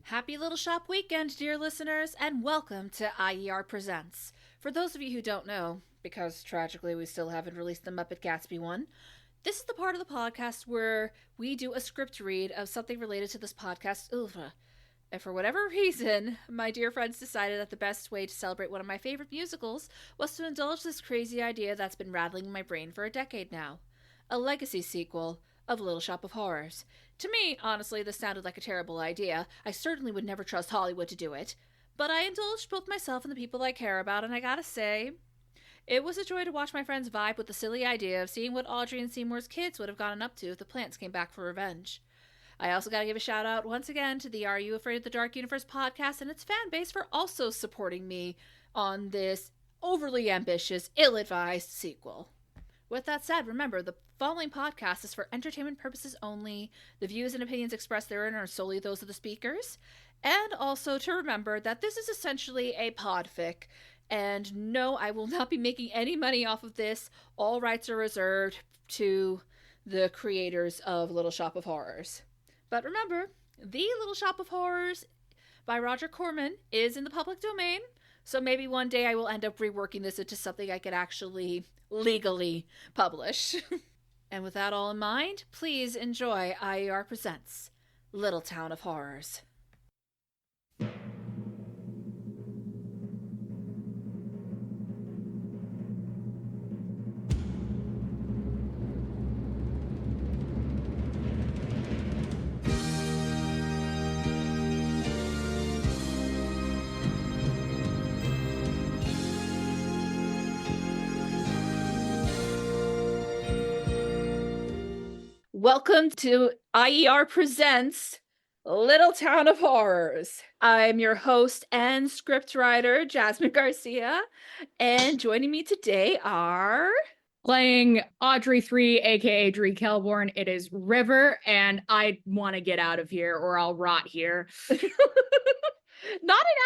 Happy Little Shop Weekend, dear listeners, and welcome to IER Presents. For those of you who don't know, because tragically we still haven't released the Muppet Gatsby one, this is the part of the podcast where we do a script read of something related to this podcast oeuvre. And for whatever reason, my dear friends decided that the best way to celebrate one of my favorite musicals was to indulge this crazy idea that's been rattling in my brain for a decade now. A legacy sequel of Little Shop of Horrors. To me, honestly, this sounded like a terrible idea. I certainly would never trust Hollywood to do it. But I indulged both myself and the people I care about, and I gotta say, it was a joy to watch my friends vibe with the silly idea of seeing what Audrey and Seymour's kids would have gotten up to if the plants came back for revenge. I also gotta give a shout out once again to the Are You Afraid of the Dark Universe podcast and its fan base for also supporting me on this overly ambitious, ill-advised sequel. With that said, remember, the following podcast is for entertainment purposes only. The views and opinions expressed therein are solely those of the speakers. And also to remember that this is essentially a podfic. And no, I will not be making any money off of this. All rights are reserved to the creators of Little Shop of Horrors. But remember, The Little Shop of Horrors by Roger Corman is in the public domain. So maybe one day I will end up reworking this into something I could actually legally publish. And with that all in mind, please enjoy IER Presents Little Town of Horrors. Welcome to IER Presents Little Town of Horrors. I'm your host and scriptwriter, Jasmine Garcia, and joining me today are... Playing Audrey 3, aka Dree Krelborn, it is River, and I want to get out of here or I'll rot here. Not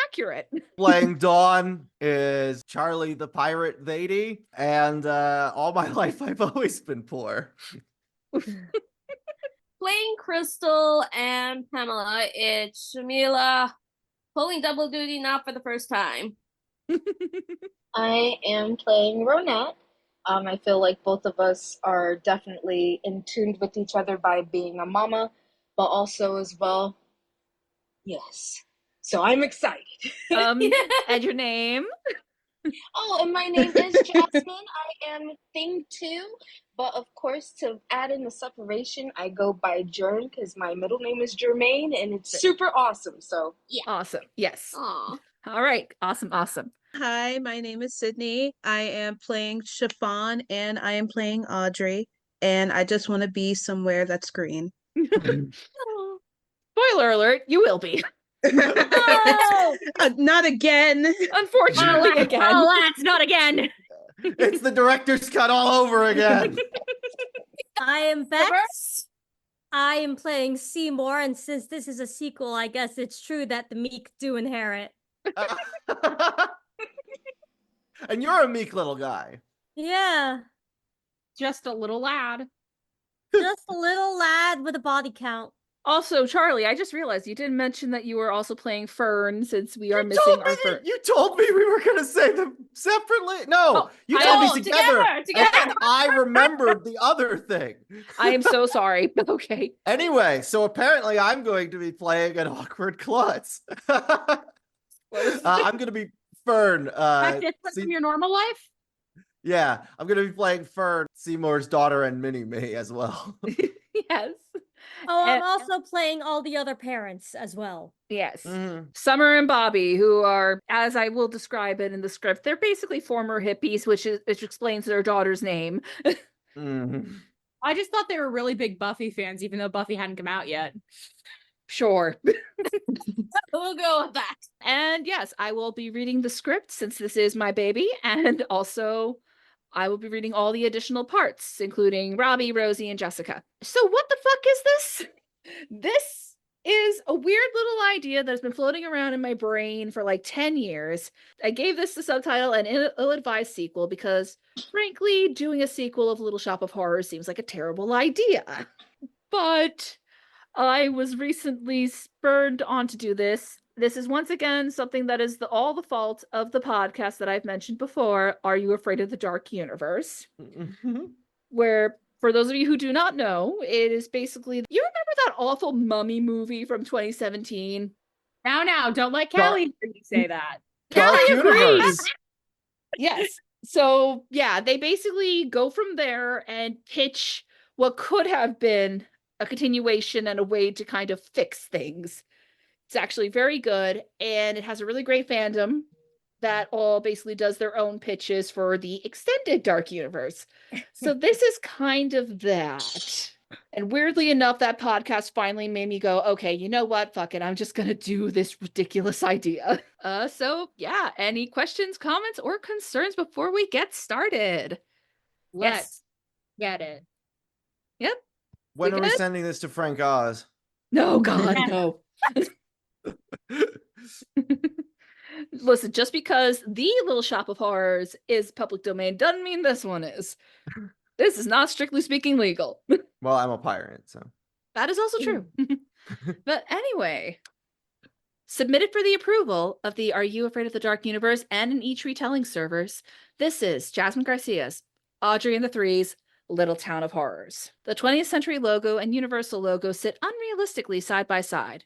inaccurate. Playing Dawn is Charley the pirate Theydy, and all my life I've always been poor. Playing Crystal and Pamela, it's Shamila, pulling double duty not for the first time. I am playing Ronette. I feel like both of us are definitely in tune with each other by being a mama, but also as well, yes. So I'm excited. And your name? Oh, and my name is Jasmine. I am Thing 2, but of course, to add in the separation, I go by Jerm because my middle name is Jermaine, and it's super awesome. So yeah, Awesome. Yes. Aw. All right. Awesome. Hi, my name is Sydney. I am playing Chiffon and I am playing Audrey. And I just want to be somewhere that's green. Spoiler alert, you will be. Not again. Unfortunately, again. Alas, not again. It's the director's cut all over again. I am Bex. I am playing Seymour, and since this is a sequel, I guess it's true that the meek do inherit. And you're a meek little guy. Yeah, Just a little lad. just a little lad with a body count. Also, Charley, I just realized you didn't mention that you were also playing Fern, since we are missing our Fern. You told me we were going to say them separately. No, Oh, you I told know, me together. together. And I remembered the other thing. I am so sorry. Okay. Anyway, so apparently I'm going to be playing an awkward klutz. I'm going to be Fern. That's different See- from your normal life? Yeah, I'm going to be playing Fern, Seymour's daughter and mini-me as well. Yes. Oh, I'm And- also playing all the other parents as well. Yes. Mhm. Summer and Bobby, who are, as I will describe it in the script, they're basically former hippies, which explains their daughter's name. Mhm. I just thought they were really big Buffy fans, even though Buffy hadn't come out yet. Sure. We'll go with that. And yes, I will be reading the script since this is my baby, and also I will be reading all the additional parts, including Robbie, Rosie, and Jessica. So what the fuck is this? This is a weird little idea that has been floating around in my brain for like 10 years. I gave this the subtitle an ill-advised sequel because, frankly, doing a sequel of Little Shop of Horrors seems like a terrible idea. But I was recently spurred on to do this. This is once again something that is all the fault of the podcast that I've mentioned before, Are You Afraid of the Dark Universe? Where, for those of you who do not know, it is basically, you remember that awful Mummy movie from 2017? Now, don't let Callie hear you say that. Dark Callie agrees. Universe. Yes. So, yeah, they basically go from there and pitch what could have been a continuation and a way to kind of fix things. It's actually very good, and it has a really great fandom that all basically does their own pitches for the extended Dark Universe. So this is kind of that. And weirdly enough, that podcast finally made me go, okay, you know what? Fuck it. I'm just going to do this ridiculous idea. So yeah, any questions, comments, or concerns before we get started? Let's get it. Yep. When We are we good? sending this to Frank Oz? No, God, no. Listen, just because the Little Shop of Horrors is public domain doesn't mean this one is. This is not strictly speaking legal. Well, I'm a pirate, so. That is also true. But anyway, submitted for the approval of the Are You Afraid of the Dark Universe and in each retelling servers, this is Jasmine Garcia's Audrey and the Three's Little Town of Horrors. The 20th Century logo and Universal logo sit unrealistically side by side.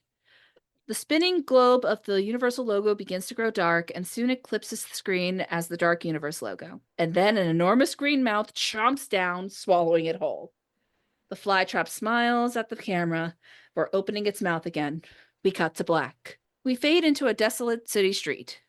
The spinning globe of the Universal logo begins to grow dark and soon eclipses the screen as the Dark Universe logo. And then an enormous green mouth chomps down, swallowing it whole. The flytrap smiles at the camera before opening its mouth again. We cut to black. We fade into a desolate city street.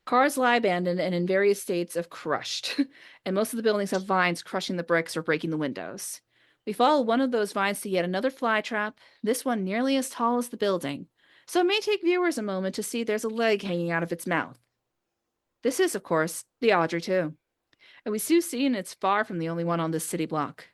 Cars lie abandoned and in various states of crushed, and most of the buildings have vines crushing the bricks or breaking the windows. We follow one of those vines to yet another flytrap, this one nearly as tall as the building, so it may take viewers a moment to see there's a leg hanging out of its mouth. This is, of course, the Audrey 2, and we soon see it's far from the only one on this city block.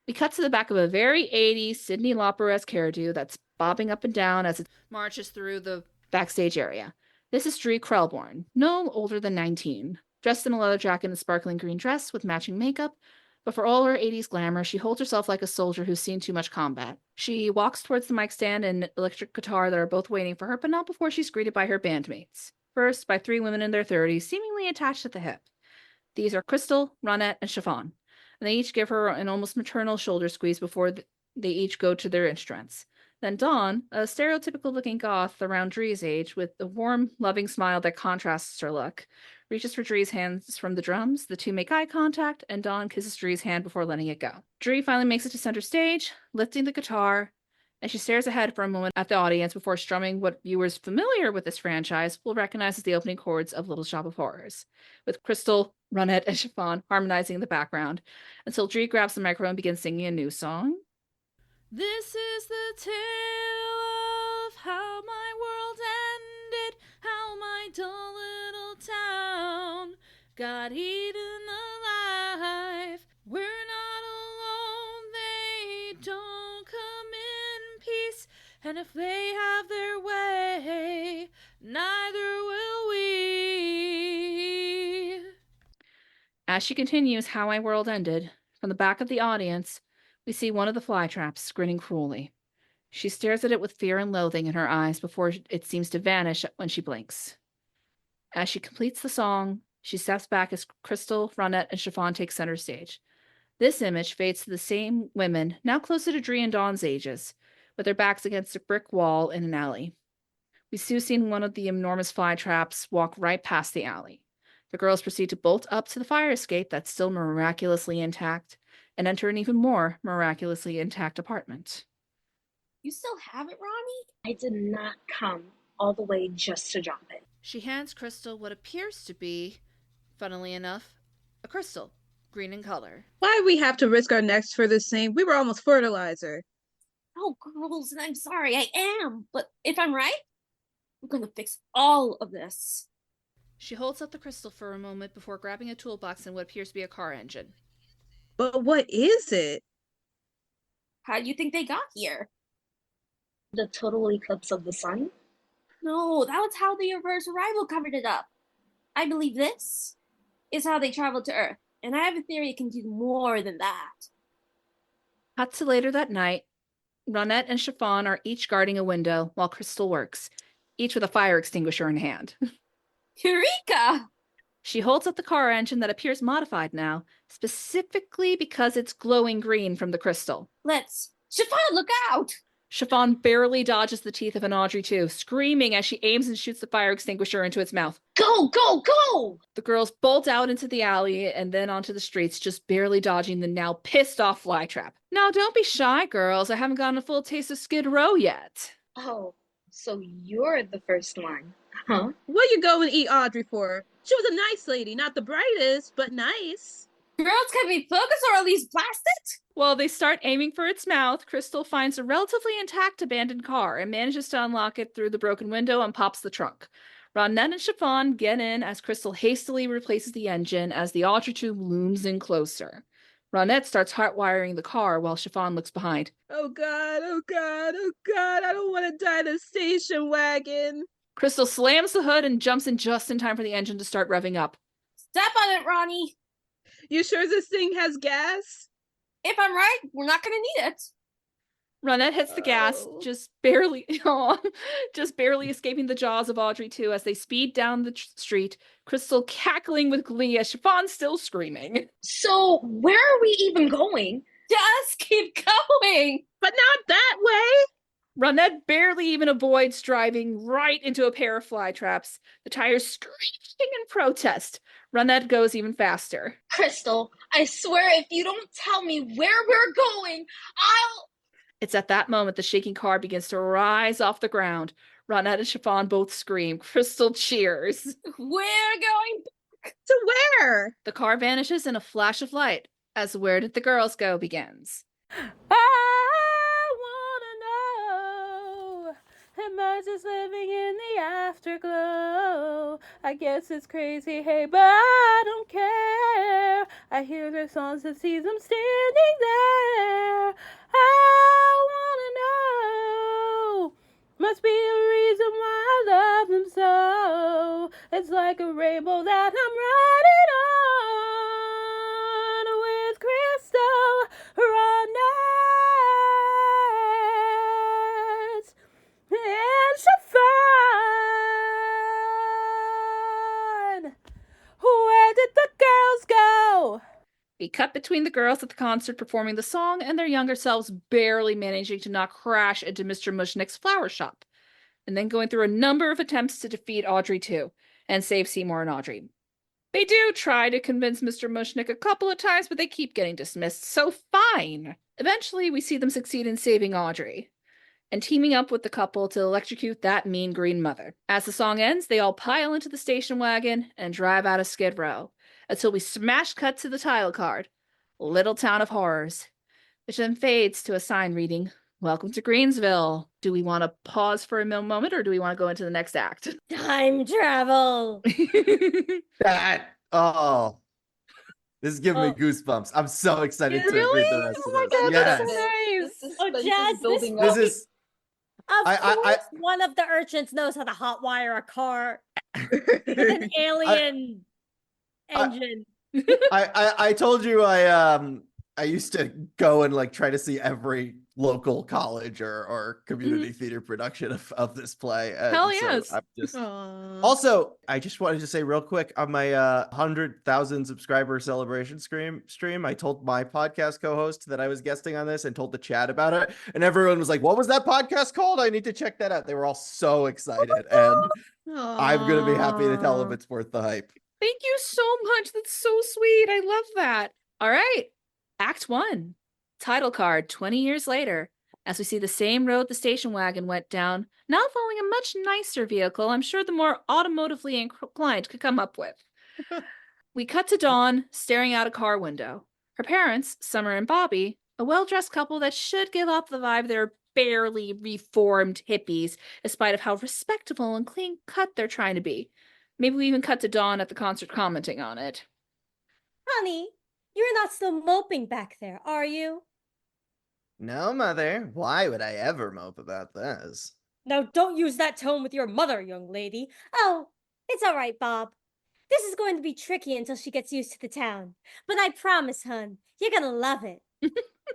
We cut to the back of a very 80s Cyndi Lauper-esque hairdo that's bobbing up and down as it marches through the backstage area. This is Dree Krelborn, no older than 19, dressed in a leather jacket and a sparkling green dress with matching makeup, but for all her 80s glamour, she holds herself like a soldier who's seen too much combat. She walks towards the mic stand and electric guitar that are both waiting for her, but not before she's greeted by her bandmates. First, by three women in their 30s, seemingly attached at the hip. These are Crystal, Ronette, and Chiffon, and they each give her an almost maternal shoulder squeeze before they each go to their instruments. Then Dawn, a stereotypical-looking goth around Dree's age, with a warm, loving smile that contrasts her look, reaches for Dree's hands from the drums, the two make eye contact, and Dawn kisses Dree's hand before letting it go. Dree finally makes it to center stage, lifting the guitar, and she stares ahead for a moment at the audience before strumming what viewers familiar with this franchise will recognize as the opening chords of Little Shop of Horrors, with Crystal, Ronette, and Chiffon harmonizing in the background, until Dree grabs the microphone and begins singing a new song. This is the tale of how my world ended, how my dull little town got eaten alive. We're not alone, they don't come in peace, and if they have their way, neither will we. As she continues How My World Ended, from the back of the audience, we see one of the flytraps grinning cruelly. She stares at it with fear and loathing in her eyes before it seems to vanish when she blinks. As she completes the song, she steps back as Crystal, Ronette, and Chiffon take center stage. This image fades to the same women, now closer to Dree and Dawn's ages, with their backs against a brick wall in an alley. We soon see one of the enormous flytraps walk right past the alley. The girls proceed to bolt up to the fire escape that's still miraculously intact, and enter an even more miraculously intact apartment. You still have it, Ronnie? I did not come all the way just to drop it. She hands Crystal what appears to be, funnily enough, a crystal, green in color. Why we have to risk our necks for this thing? We were almost fertilizer. Oh, girls, and I'm sorry, I am. But if I'm right, we're gonna fix all of this. She holds up the crystal for a moment before grabbing a toolbox and what appears to be a car engine. But what is it? How do you think they got here? The total eclipse of the sun? No, that was how the reverse arrival covered it up. I believe this is how they traveled to Earth, and I have a theory it can do more than that. Cut to later that night, Ronette and Chiffon are each guarding a window while Crystal works, each with a fire extinguisher in hand. Eureka! She holds up the car engine that appears modified now, specifically because it's glowing green from the crystal. Let's. Chiffon, look out! Chiffon barely dodges the teeth of an Audrey too, screaming as she aims and shoots the fire extinguisher into its mouth. Go, go, go! The girls bolt out into the alley and then onto the streets, just barely dodging the now pissed off flytrap. Now don't be shy, girls. I haven't gotten a full taste of Skid Row yet. Oh, so you're the first one, huh? What you go and eat Audrey for? She was a nice lady, not the brightest, but nice. Girls, can we focus or at least blast it? While they start aiming for its mouth, Crystal finds a relatively intact abandoned car and manages to unlock it through the broken window and pops the trunk. Ronette and Chiffon get in as Crystal hastily replaces the engine as the Audrey tube looms in closer. Ronette starts hot-wiring the car while Chiffon looks behind. Oh God, oh God, oh God, I don't want to die in a station wagon. Crystal slams the hood and jumps in just in time for the engine to start revving up. Step on it, Ronnie. You sure this thing has gas? If I'm right, we're not gonna need it. Ronette hits the gas, just barely escaping the jaws of Audrey 2 as they speed down the street, Crystal cackling with glee as Chiffon's still screaming. So, where are we even going? Just keep going. But not that way. Ronette barely even avoids driving right into a pair of fly traps, the tires screeching in protest. Ronette goes even faster. Crystal, I swear if you don't tell me where we're going, I'll... It's at that moment the shaking car begins to rise off the ground. Ronette and Chiffon both scream. Crystal cheers. We're going To where? The car vanishes in a flash of light as Where Did the Girls Go begins. I wanna know, am I just living in the afterglow? I guess it's crazy, hey, but I don't care. I hear their songs and see them standing there. I wanna know, must be a reason why I love them so. It's like a rainbow that I'm riding on with Crystal Ronette and Chiffon. Where did the girls go? We cut between the girls at the concert performing the song and their younger selves barely managing to not crash into Mr. Mushnick's flower shop, and then going through a number of attempts to defeat Audrey 2 and save Seymour and Audrey. They do try to convince Mr. Mushnick a couple of times, but they keep getting dismissed, so fine. Eventually, we see them succeed in saving Audrey and teaming up with the couple to electrocute that mean green mother. As the song ends, they all pile into the station wagon and drive out of Skid Row, until we smash cut to the title card, Little Town of Horrors, which then fades to a sign reading, Welcome to Greensville. Do we want to pause for a moment, or do we want to go into the next act? Time travel. This is giving me goosebumps. I'm so excited to Really? read the rest Oh of my this. God, Yes. that's so nice. Oh, Jazz, building This up. is Of I- course, one of the urchins knows how to hotwire a car with an alien engine. I told you I used to go and like try to see every local college or community theater production of this play. And Hell so yes. I'm just Aw. also, I just wanted to say real quick on my 100,000 subscriber celebration stream, I told my podcast co-host that I was guesting on this and told the chat about it, and everyone was like, "What was that podcast called? I need to check that out." They were all so excited, and I'm gonna be happy to tell them it's worth the hype. Thank you so much. That's so sweet. I love that. All right. Act 1. Title card 20 years later, as we see the same road the station wagon went down, now following a much nicer vehicle I'm sure the more automotively inclined could come up with. We cut to Dawn staring out a car window. Her parents, Summer and Bobby, a well-dressed couple that should give off the vibe they're barely reformed hippies, despite of how respectable and clean-cut they're trying to be. Maybe we even cut to Dawn at the concert commenting on it. Honey, you're not still moping back there, are you? No, Mother. Why would I ever mope about this? Now don't use that tone with your mother, young lady. Oh, it's all right, Bob. This is going to be tricky until she gets used to the town. But I promise, hun, you're gonna love it.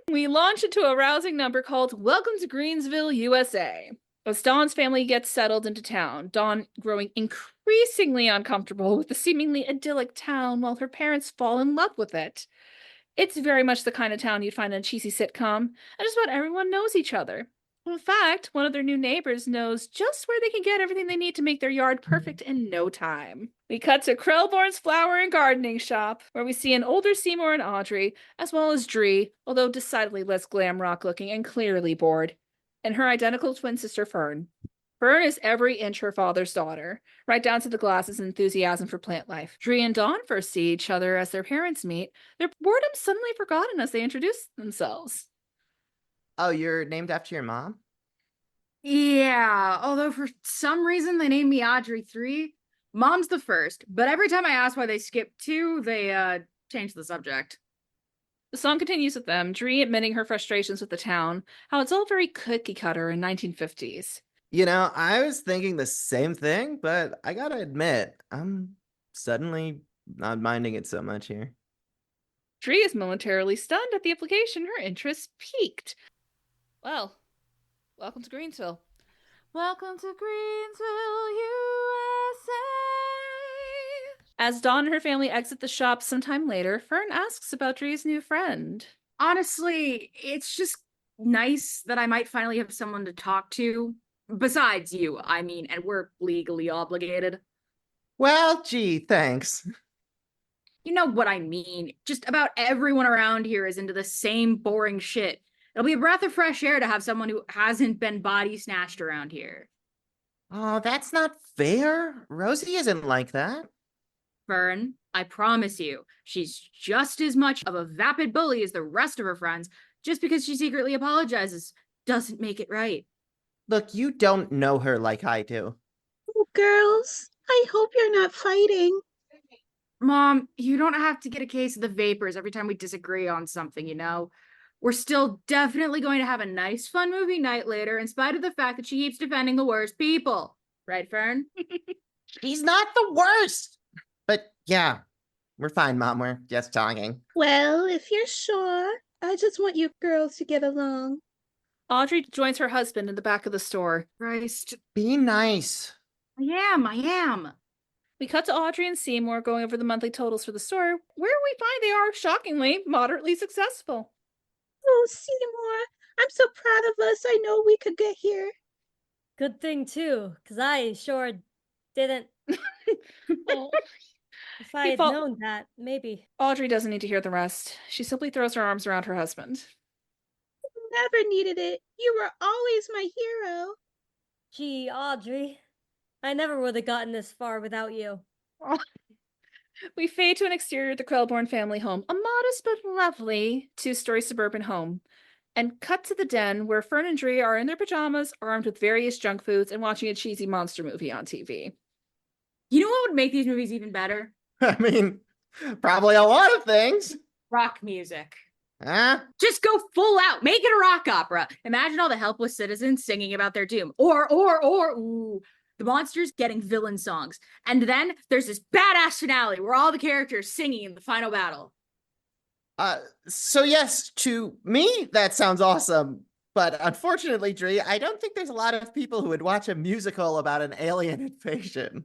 We launch into a rousing number called Welcome to Greensville, USA. As Dawn's family gets settled into town, Dawn growing increasingly uncomfortable with the seemingly idyllic town while her parents fall in love with it. It's very much the kind of town you'd find in a cheesy sitcom, and just about everyone knows each other. In fact, one of their new neighbors knows just where they can get everything they need to make their yard perfect in no time. We cut to Krelborn's flower and gardening shop, where we see an older Seymour and Audrey, as well as Dree, although decidedly less glam rock looking and clearly bored, and her identical twin sister Fern. Fern is every inch her father's daughter, right down to the glasses and enthusiasm for plant life. Dree and Dawn first see each other as their parents meet, their boredom suddenly forgotten as they introduce themselves. Oh, you're named after your mom? Yeah, although for some reason they named me Audrey 3. Mom's the first, but every time I ask why they skipped 2, they change the subject. The song continues with them, Dree admitting her frustrations with the town, how it's all very cookie cutter in 1950s. You know, I was thinking the same thing, but I gotta admit, I'm suddenly not minding it so much here. Dree is momentarily stunned at the implication her interest piqued. Well, welcome to Greensville. Welcome to Greensville, USA. As Dawn and her family exit the shop sometime later, Fern asks about Dree's new friend. Honestly, it's just nice that I might finally have someone to talk to. Besides you, I mean, and we're legally obligated. Well, gee, thanks. You know what I mean. Just about everyone around here is into the same boring shit. It'll be a breath of fresh air to have someone who hasn't been body snatched around here. Oh, that's not fair. Rosie isn't like that. Fern, I promise you, she's just as much of a vapid bully as the rest of her friends. Just because she secretly apologizes doesn't make it right. Look, you don't know her like I do. Oh, girls, I hope you're not fighting. Mom, you don't have to get a case of the vapors every time we disagree on something, you know? We're still definitely going to have a nice, fun movie night later, in spite of the fact that she keeps defending the worst people. Right, Fern? She's not the worst. But yeah, we're fine, Mom. We're just talking. Well, if you're sure, I just want you girls to get along. Audrey joins her husband in the back of the store. Christ. Be nice. I am. We cut to Audrey and Seymour going over the monthly totals for the store, where we find they are, shockingly, moderately successful. Oh, Seymour, I'm so proud of us. I know we could get here. Good thing, too, because I sure didn't. Oh. If I had known that, maybe. Audrey doesn't need to hear the rest. She simply throws her arms around her husband. Never needed it. You were always my hero. Gee, Audrey, I never would have gotten this far without you. We fade to an exterior of the Krelborn family home, a modest but lovely 2-story suburban home, and cut to the den where Fern and Dree are in their pajamas, armed with various junk foods, and watching a cheesy monster movie on TV. You know what would make these movies even better? I mean, probably a lot of things. Rock music. Huh? Just go full out. Make it a rock opera. Imagine all the helpless citizens singing about their doom. Or, the monsters getting villain songs. And then there's this badass finale where all the characters singing in the final battle. So yes, to me, that sounds awesome. But unfortunately, Dree, I don't think there's a lot of people who would watch a musical about an alien invasion.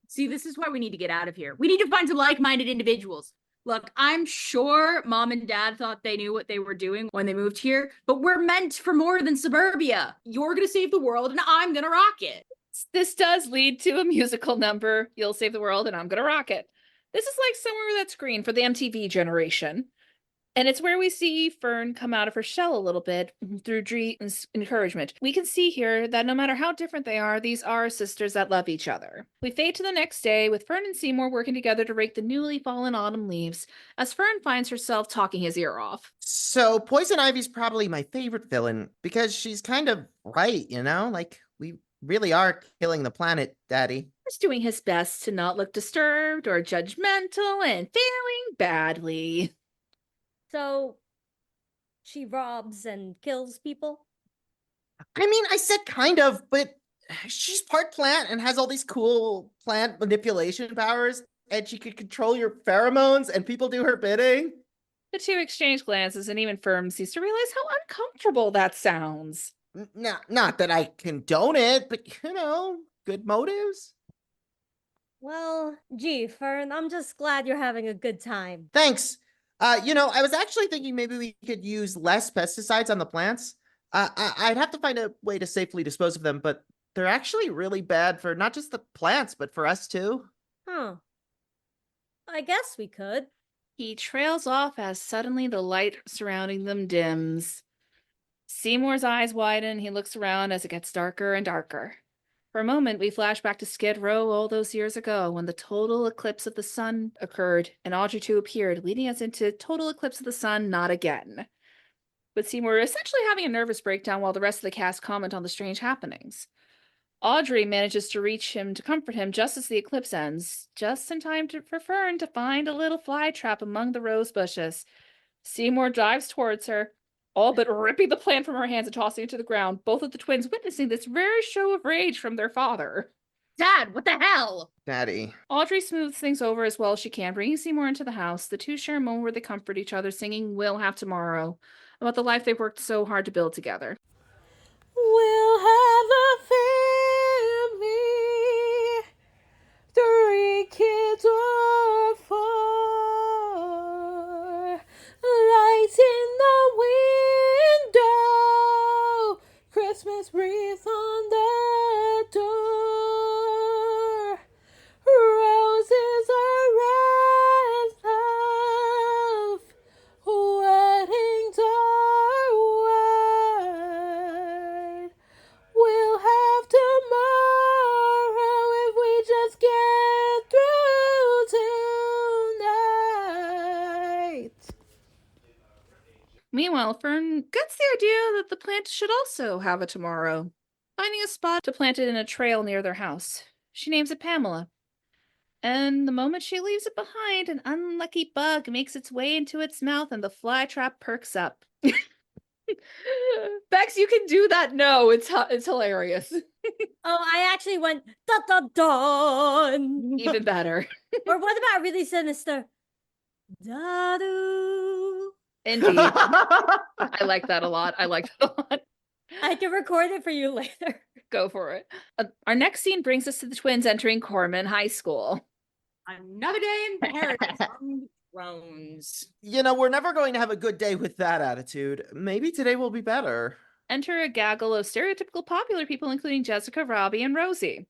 See, this is why we need to get out of here. We need to find some like-minded individuals. Look, I'm sure Mom and Dad thought they knew what they were doing when they moved here, but we're meant for more than suburbia. You're gonna save the world, and I'm gonna rock it. This does lead to a musical number. You'll save the world, and I'm gonna rock it. This is like Somewhere That's Green for the MTV generation. And it's where we see Fern come out of her shell a little bit through Dree's encouragement. We can see here that no matter how different they are, these are sisters that love each other. We fade to the next day with Fern and Seymour working together to rake the newly fallen autumn leaves as Fern finds herself talking his ear off. So Poison Ivy's probably my favorite villain because she's kind of right, you know? Like, we really are killing the planet, Daddy. He's doing his best to not look disturbed or judgmental and failing badly. So, she robs and kills people? I mean, I said kind of, but she's part plant and has all these cool plant manipulation powers, and she could control your pheromones and people do her bidding. The two exchange glances, and even Fern seems to realize how uncomfortable that sounds. Not that I condone it, but good motives. Well, gee, Fern, I'm just glad you're having a good time. Thanks. I was actually thinking maybe we could use less pesticides on the plants. I'd have to find a way to safely dispose of them, but they're actually really bad for not just the plants, but for us too. Huh. I guess we could. He trails off as suddenly the light surrounding them dims. Seymour's eyes widen. He looks around as it gets darker and darker. For a moment, we flash back to Skid Row all those years ago when the total eclipse of the sun occurred and Audrey 2 appeared, leading us into total eclipse of the sun not again. With Seymour essentially having a nervous breakdown while the rest of the cast comment on the strange happenings. Audrey manages to reach him to comfort him just as the eclipse ends, just in time for Fern to find a little fly trap among the rose bushes. Seymour dives towards her, all but ripping the plant from her hands and tossing it to the ground, both of the twins witnessing this rare show of rage from their father. Dad, what the hell? Daddy. Audrey smooths things over as well as she can, bringing Seymour into the house. The two share a moment where they comfort each other, singing We'll Have Tomorrow, about the life they've worked so hard to build together. We'll have a family, 3 kids or 4, lights in the window, Christmas wreath on the door, roses are red, love, weddings are white. We'll have tomorrow if we just get through tonight. Meanwhile, Fern gets the idea that the plant should also have a tomorrow, finding a spot to plant it in a trail near their house. She names it Pamela. And the moment she leaves it behind, an unlucky bug makes its way into its mouth and the fly trap perks up. Bex, you can do that. No, it's hilarious. Oh, I actually went da da da. Even better. Or what about really sinister? Da doo. Indeed. I like that a lot. I can record it for you later. Go for it. Our next scene brings us to the twins entering Corman High School. Another day in paradise on thrones. We're never going to have a good day with that attitude. Maybe today will be better. Enter a gaggle of stereotypical popular people, including Jessica, Robbie, and Rosie.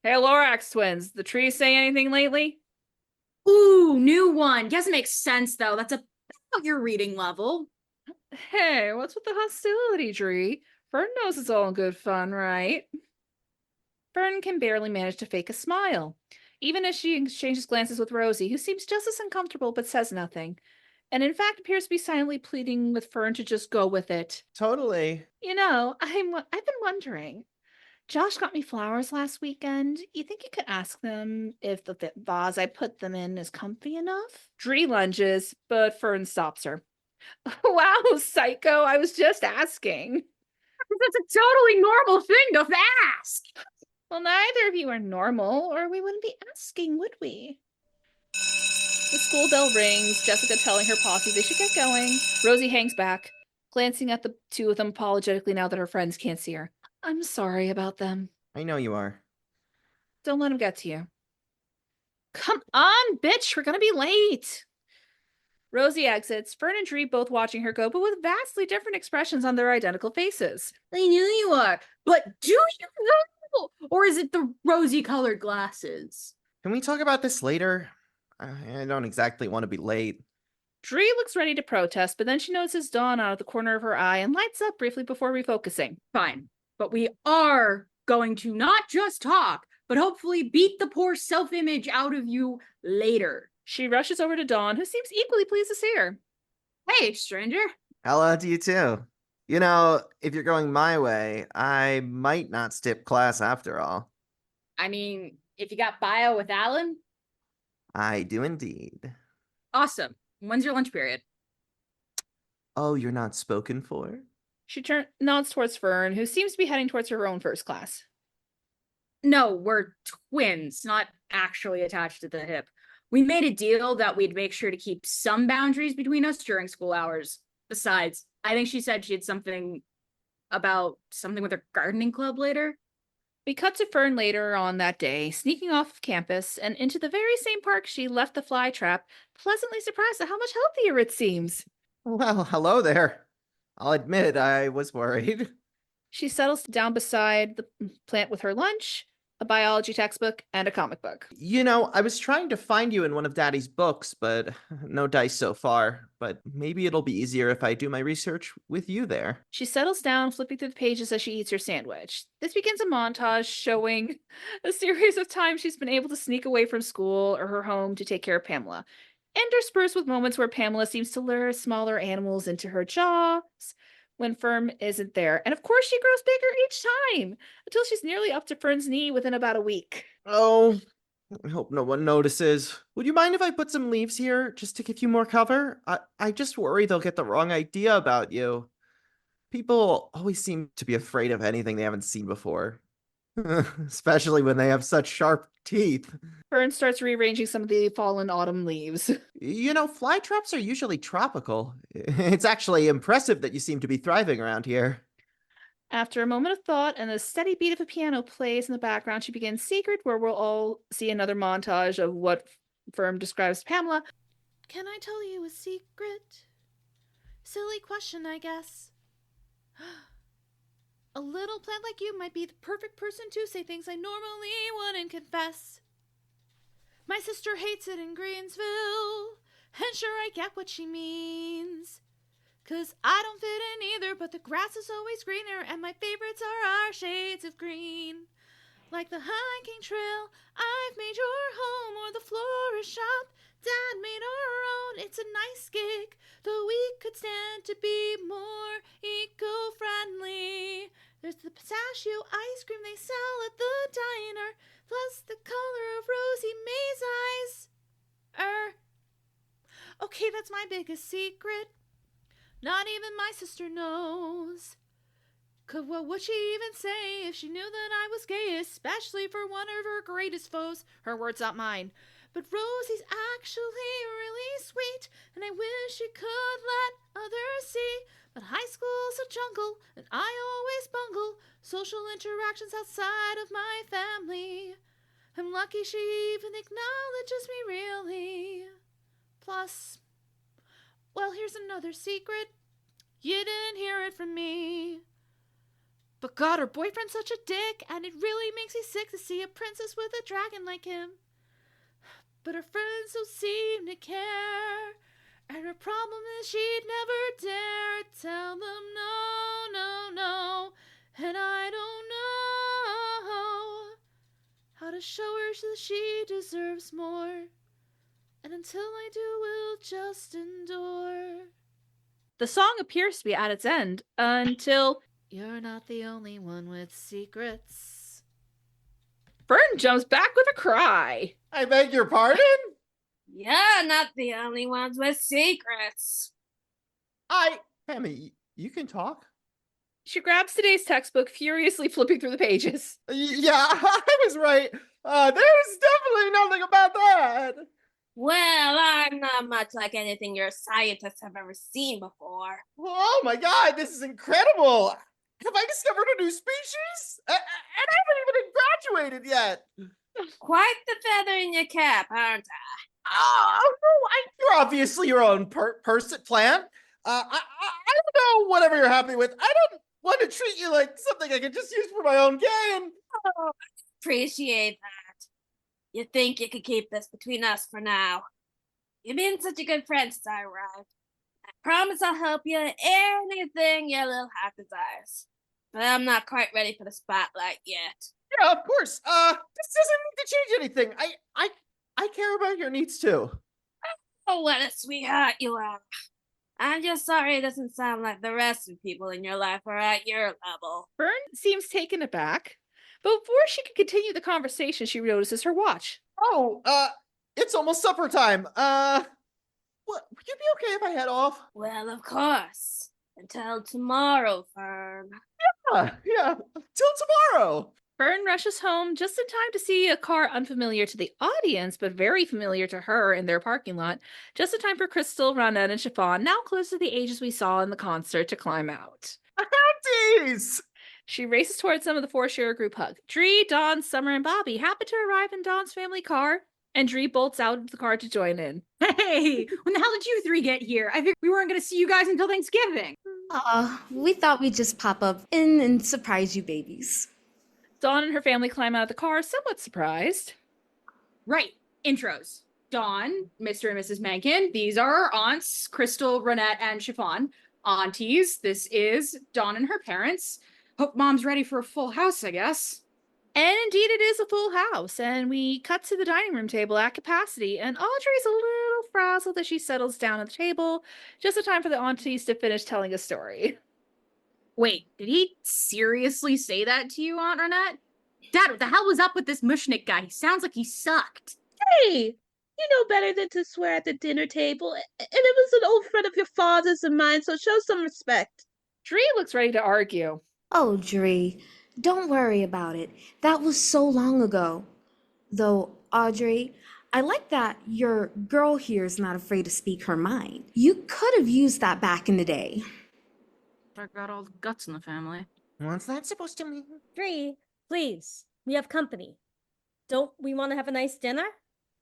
Hey, Lorax twins, the Tree say anything lately? Ooh, new one. Guess it makes sense, though. That's about your reading level. Hey, what's with the hostility, Dree? Fern knows it's all in good fun, right? Fern can barely manage to fake a smile, even as she exchanges glances with Rosie, who seems just as uncomfortable but says nothing, and in fact appears to be silently pleading with Fern to just go with it. Totally. I've been wondering. Josh got me flowers last weekend. You think you could ask them if the vase I put them in is comfy enough? Dree lunges, but Fern stops her. Wow, psycho, I was just asking. That's a totally normal thing to ask. Well, neither of you are normal, or we wouldn't be asking, would we? The school bell rings, Jessica telling her posse they should get going. Rosie hangs back, glancing at the two of them apologetically now that her friends can't see her. I'm sorry about them. I know you are. Don't let them get to you. Come on, bitch, we're gonna be late. Rosie exits, Fern and Dree both watching her go, but with vastly different expressions on their identical faces. I knew you are, but do you know? Or is it the rosy-colored glasses? Can we talk about this later? I don't exactly want to be late. Dree looks ready to protest, but then she notices Dawn out of the corner of her eye and lights up briefly before refocusing. Fine, but we are going to not just talk, but hopefully beat the poor self-image out of you later. She rushes over to Dawn, who seems equally pleased to see her. Hey, stranger. Hello to you too. If you're going my way, I might not skip class after all. I mean, if you got bio with Alan? I do indeed. Awesome. When's your lunch period? Oh, you're not spoken for? She nods towards Fern, who seems to be heading towards her own first class. No, we're twins, not actually attached to the hip. We made a deal that we'd make sure to keep some boundaries between us during school hours. Besides, I think she said she had something with her gardening club later. We cut to Fern later on that day, sneaking off of campus and into the very same park she left the fly trap, pleasantly surprised at how much healthier it seems. Well, hello there. I'll admit I was worried. She settles down beside the plant with her lunch, a biology textbook, and a comic book. You know, I was trying to find you in one of Daddy's books, but no dice so far. But maybe it'll be easier if I do my research with you there. She settles down, flipping through the pages as she eats her sandwich. This begins a montage showing a series of times she's been able to sneak away from school or her home to take care of Pamela, interspersed with moments where Pamela seems to lure smaller animals into her jaws when Fern isn't there. And of course, she grows bigger each time until she's nearly up to Fern's knee within about a week. Oh, I hope no one notices. Would you mind if I put some leaves here just to give you more cover? I just worry they'll get the wrong idea about you. People always seem to be afraid of anything they haven't seen before. Especially when they have such sharp teeth. Fern starts rearranging some of the fallen autumn leaves. You know, fly traps are usually tropical. It's actually impressive that you seem to be thriving around here. After a moment of thought and the steady beat of a piano plays in the background, she begins Secret, where we'll all see another montage of what Fern describes to Pamela. Can I tell you a secret? Silly question, I guess. A little plant like you might be the perfect person to say things I normally wouldn't confess. My sister hates it in Greensville, and sure I get what she means. 'Cause I don't fit in either, but the grass is always greener, and my favorites are our shades of green. Like the hiking trail I've made your home, or the florist shop Dad made our own. It's a nice gig, though we could stand to be more eco-friendly. There's the pistachio ice cream they sell at the diner, plus the color of Rosie May's eyes. Okay, that's my biggest secret. Not even my sister knows. 'Cause what would she even say if she knew that I was gay, especially for one of her greatest foes? Her words, not mine. But Rosie's actually really sweet, and I wish she could let others see. But high school's a jungle, and I always bungle social interactions outside of my family. I'm lucky she even acknowledges me, really. Plus, well, here's another secret. You didn't hear it from me. But God, her boyfriend's such a dick, and it really makes me sick to see a princess with a dragon like him. But her friends don't seem to care, and her problem is she'd never dare tell them no, no, no. And I don't know how to show her that she deserves more. And until I do, we'll just endure. The song appears to be at its end until you're not the only one with secrets. Fern jumps back with a cry. I beg your pardon? You're not the only ones with secrets. Pammy, you can talk? She grabs today's textbook, furiously flipping through the pages. Yeah, I was right. There's definitely nothing about that. Well, I'm not much like anything your scientists have ever seen before. Oh my God, this is incredible. Have I discovered a new species? And I haven't even graduated yet. Quite the feather in your cap, aren't I? Oh, you're obviously your own person plant. I don't know, whatever you're happy with. I don't want to treat you like something I can just use for my own gain. Oh, appreciate that. You think you could keep this between us for now? You've been such a good friend since I arrived. I promise I'll help you anything your little heart desires. But I'm not quite ready for the spotlight yet. Yeah, of course. This doesn't need to change anything. I care about your needs too. Oh, what a sweetheart you are. I'm just sorry it doesn't sound like the rest of the people in your life are at your level. Fern seems taken aback, but before she can continue the conversation, she notices her watch. Oh, it's almost supper time. What, would you be okay if I head off? Well, of course. Until tomorrow, Fern. Yeah, till tomorrow. Fern rushes home just in time to see a car unfamiliar to the audience, but very familiar to her in their parking lot. Just in time for Crystal, Ronette, and Chiffon, now close to the ages we saw in the concert, to climb out. Jeez! She races towards them with a four-share group hug. Dree, Dawn, Summer, and Bobby happen to arrive in Dawn's family car, and Dree bolts out of the car to join in. Hey, when the hell did you three get here? I figured we weren't going to see you guys until Thanksgiving. We thought we'd just pop up in and surprise you babies. Dawn and her family climb out of the car, somewhat surprised. Right, intros. Dawn, Mr. and Mrs. Mencken. These are our aunts, Crystal, Ronette, and Chiffon. Aunties, this is Dawn and her parents. Hope mom's ready for a full house, I guess. And indeed it is a full house, and we cut to the dining room table at capacity, and Audrey's a little frazzled as she settles down at the table, just in time for the aunties to finish telling a story. Wait, did he seriously say that to you, Aunt Ronette? Dad, what the hell was up with this Mushnik guy? He sounds like he sucked. Hey, you know better than to swear at the dinner table. And it was an old friend of your father's and mine, so show some respect. Dree looks ready to argue. Oh, Dree, don't worry about it. That was so long ago. Though, Audrey, I like that your girl here is not afraid to speak her mind. You could have used that back in the day. I got all the guts in the family. What's that supposed to mean? Dree, please, we have company. Don't we want to have a nice dinner?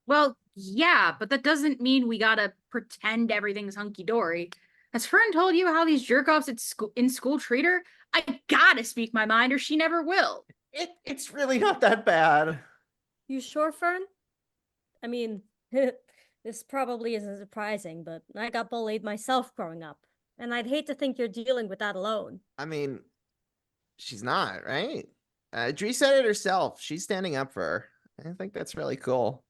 Well, yeah, but that doesn't mean we gotta pretend everything's hunky-dory. Has Fern told you how these jerk-offs in school treat her? I gotta speak my mind or she never will. It's really not that bad. You sure, Fern? I mean, this probably isn't surprising, but I got bullied myself growing up. And I'd hate to think you're dealing with that alone. I mean, she's not, right? Dree said it herself. She's standing up for her. I think that's really cool.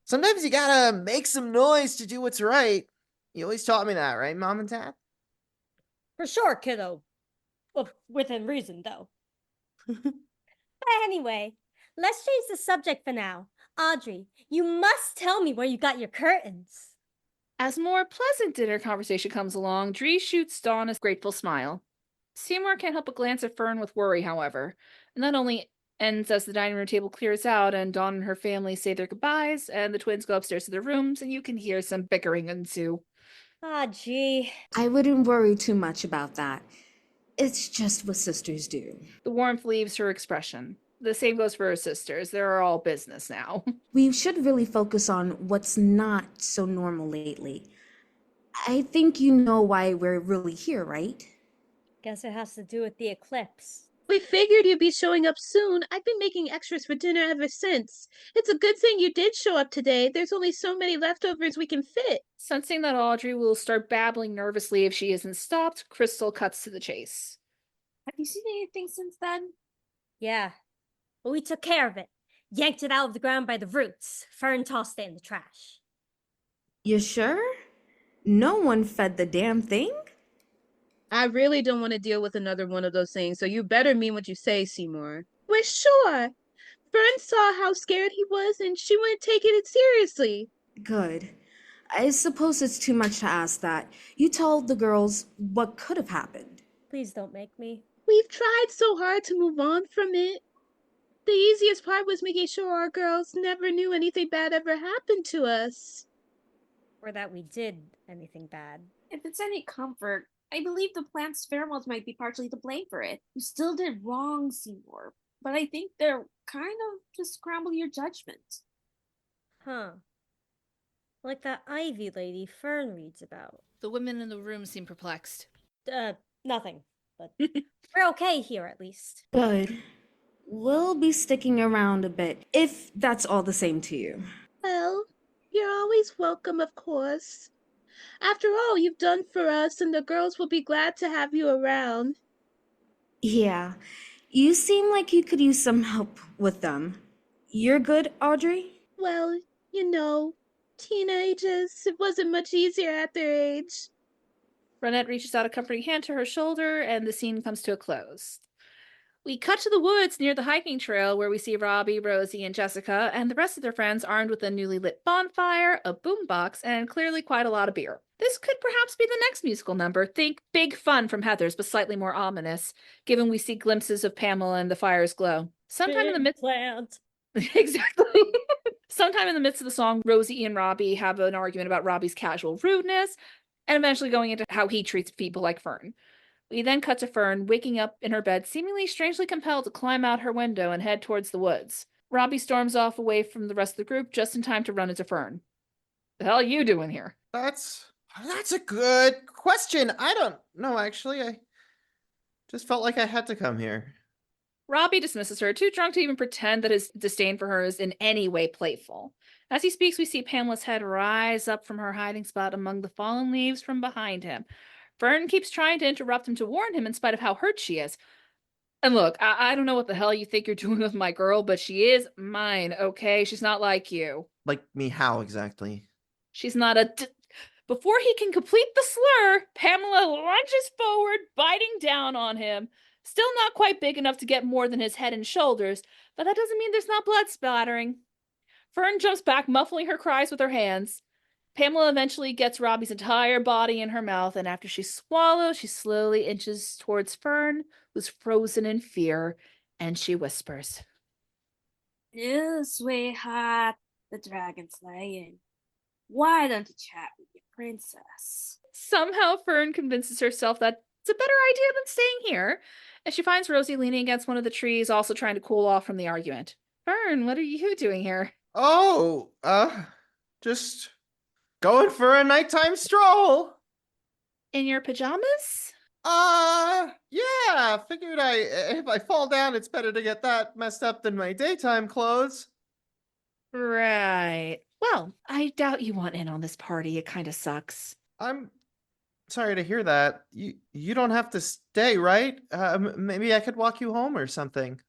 Sometimes you gotta make some noise to do what's right. You always taught me that, right, Mom and Dad? For sure, kiddo. Well, within reason, though. Anyway, let's change the subject for now. Audrey, you must tell me where you got your curtains. As more pleasant dinner conversation comes along, Dree shoots Dawn a grateful smile. Seymour can't help but glance at Fern with worry, however. And that only ends as the dining room table clears out and Dawn and her family say their goodbyes, and the twins go upstairs to their rooms, and you can hear some bickering ensue. Ah, gee. I wouldn't worry too much about that. It's just what sisters do. The warmth leaves her expression. The same goes for her sisters. They're all business now. We should really focus on what's not so normal lately. I think you know why we're really here, right? Guess it has to do with the eclipse. We figured you'd be showing up soon. I've been making extras for dinner ever since. It's a good thing you did show up today. There's only so many leftovers we can fit. Sensing that Audrey will start babbling nervously if she isn't stopped, Crystal cuts to the chase. Have you seen anything since then? Yeah, but we took care of it. Yanked it out of the ground by the roots. Fern tossed it in the trash. You sure? No one fed the damn thing? I really don't want to deal with another one of those things, so you better mean what you say, Seymour. We're sure. Fern saw how scared he was, and she wouldn't take it seriously. Good. I suppose it's too much to ask that. You told the girls what could have happened. Please don't make me. We've tried so hard to move on from it. The easiest part was making sure our girls never knew anything bad ever happened to us. Or that we did anything bad. If it's any comfort, I believe the plant's pheromones might be partially to blame for it. You still did wrong, Seymour, but I think they're kind of to scramble your judgment. Huh. Like that Ivy lady Fern reads about. The women in the room seem perplexed. Nothing. But we're okay here, at least. Good. We'll be sticking around a bit, if that's all the same to you. Well, you're always welcome, of course. After all you've done for us, and the girls will be glad to have you around. Yeah, you seem like you could use some help with them. You're good, Audrey? Well, you know, teenagers, it wasn't much easier at their age. Ronette reaches out a comforting hand to her shoulder, and the scene comes to a close. We cut to the woods near the hiking trail where we see Robbie, Rosie, and Jessica, and the rest of their friends armed with a newly lit bonfire, a boombox, and clearly quite a lot of beer. This could perhaps be the next musical number. Think Big Fun from Heather's, but slightly more ominous, given we see glimpses of Pamela and the fire's glow. Sometime in the midst plant. Exactly. Sometime in the midst of the song, Rosie and Robbie have an argument about Robbie's casual rudeness, and eventually going into how he treats people like Fern. We then cut to Fern, waking up in her bed, seemingly strangely compelled to climb out her window and head towards the woods. Robbie storms off away from the rest of the group just in time to run into Fern. The hell are you doing here? That's a good question. I don't know, actually. I just felt like I had to come here. Robbie dismisses her, too drunk to even pretend that his disdain for her is in any way playful. As he speaks, we see Pamela's head rise up from her hiding spot among the fallen leaves from behind him. Fern keeps trying to interrupt him to warn him in spite of how hurt she is. And look, I don't know what the hell you think you're doing with my girl, but she is mine, okay? She's not like you. Like me, how exactly? She's not a... Before he can complete the slur, Pamela lunges forward, biting down on him. Still not quite big enough to get more than his head and shoulders, but that doesn't mean there's not blood splattering. Fern jumps back, muffling her cries with her hands. Pamela eventually gets Robbie's entire body in her mouth, and after she swallows, she slowly inches towards Fern, who's frozen in fear, and she whispers, "You sweetheart, the dragon's laying. Why don't you chat with your princess?" Somehow Fern convinces herself that it's a better idea than staying here, and she finds Rosie leaning against one of the trees, also trying to cool off from the argument. Fern, what are you doing here? Oh, just going for a nighttime stroll. In your pajamas? Yeah, figured if I fall down, it's better to get that messed up than my daytime clothes. Right. Well, I doubt you want in on this party. It kind of sucks. I'm sorry to hear that. You don't have to stay, right? Maybe I could walk you home or something.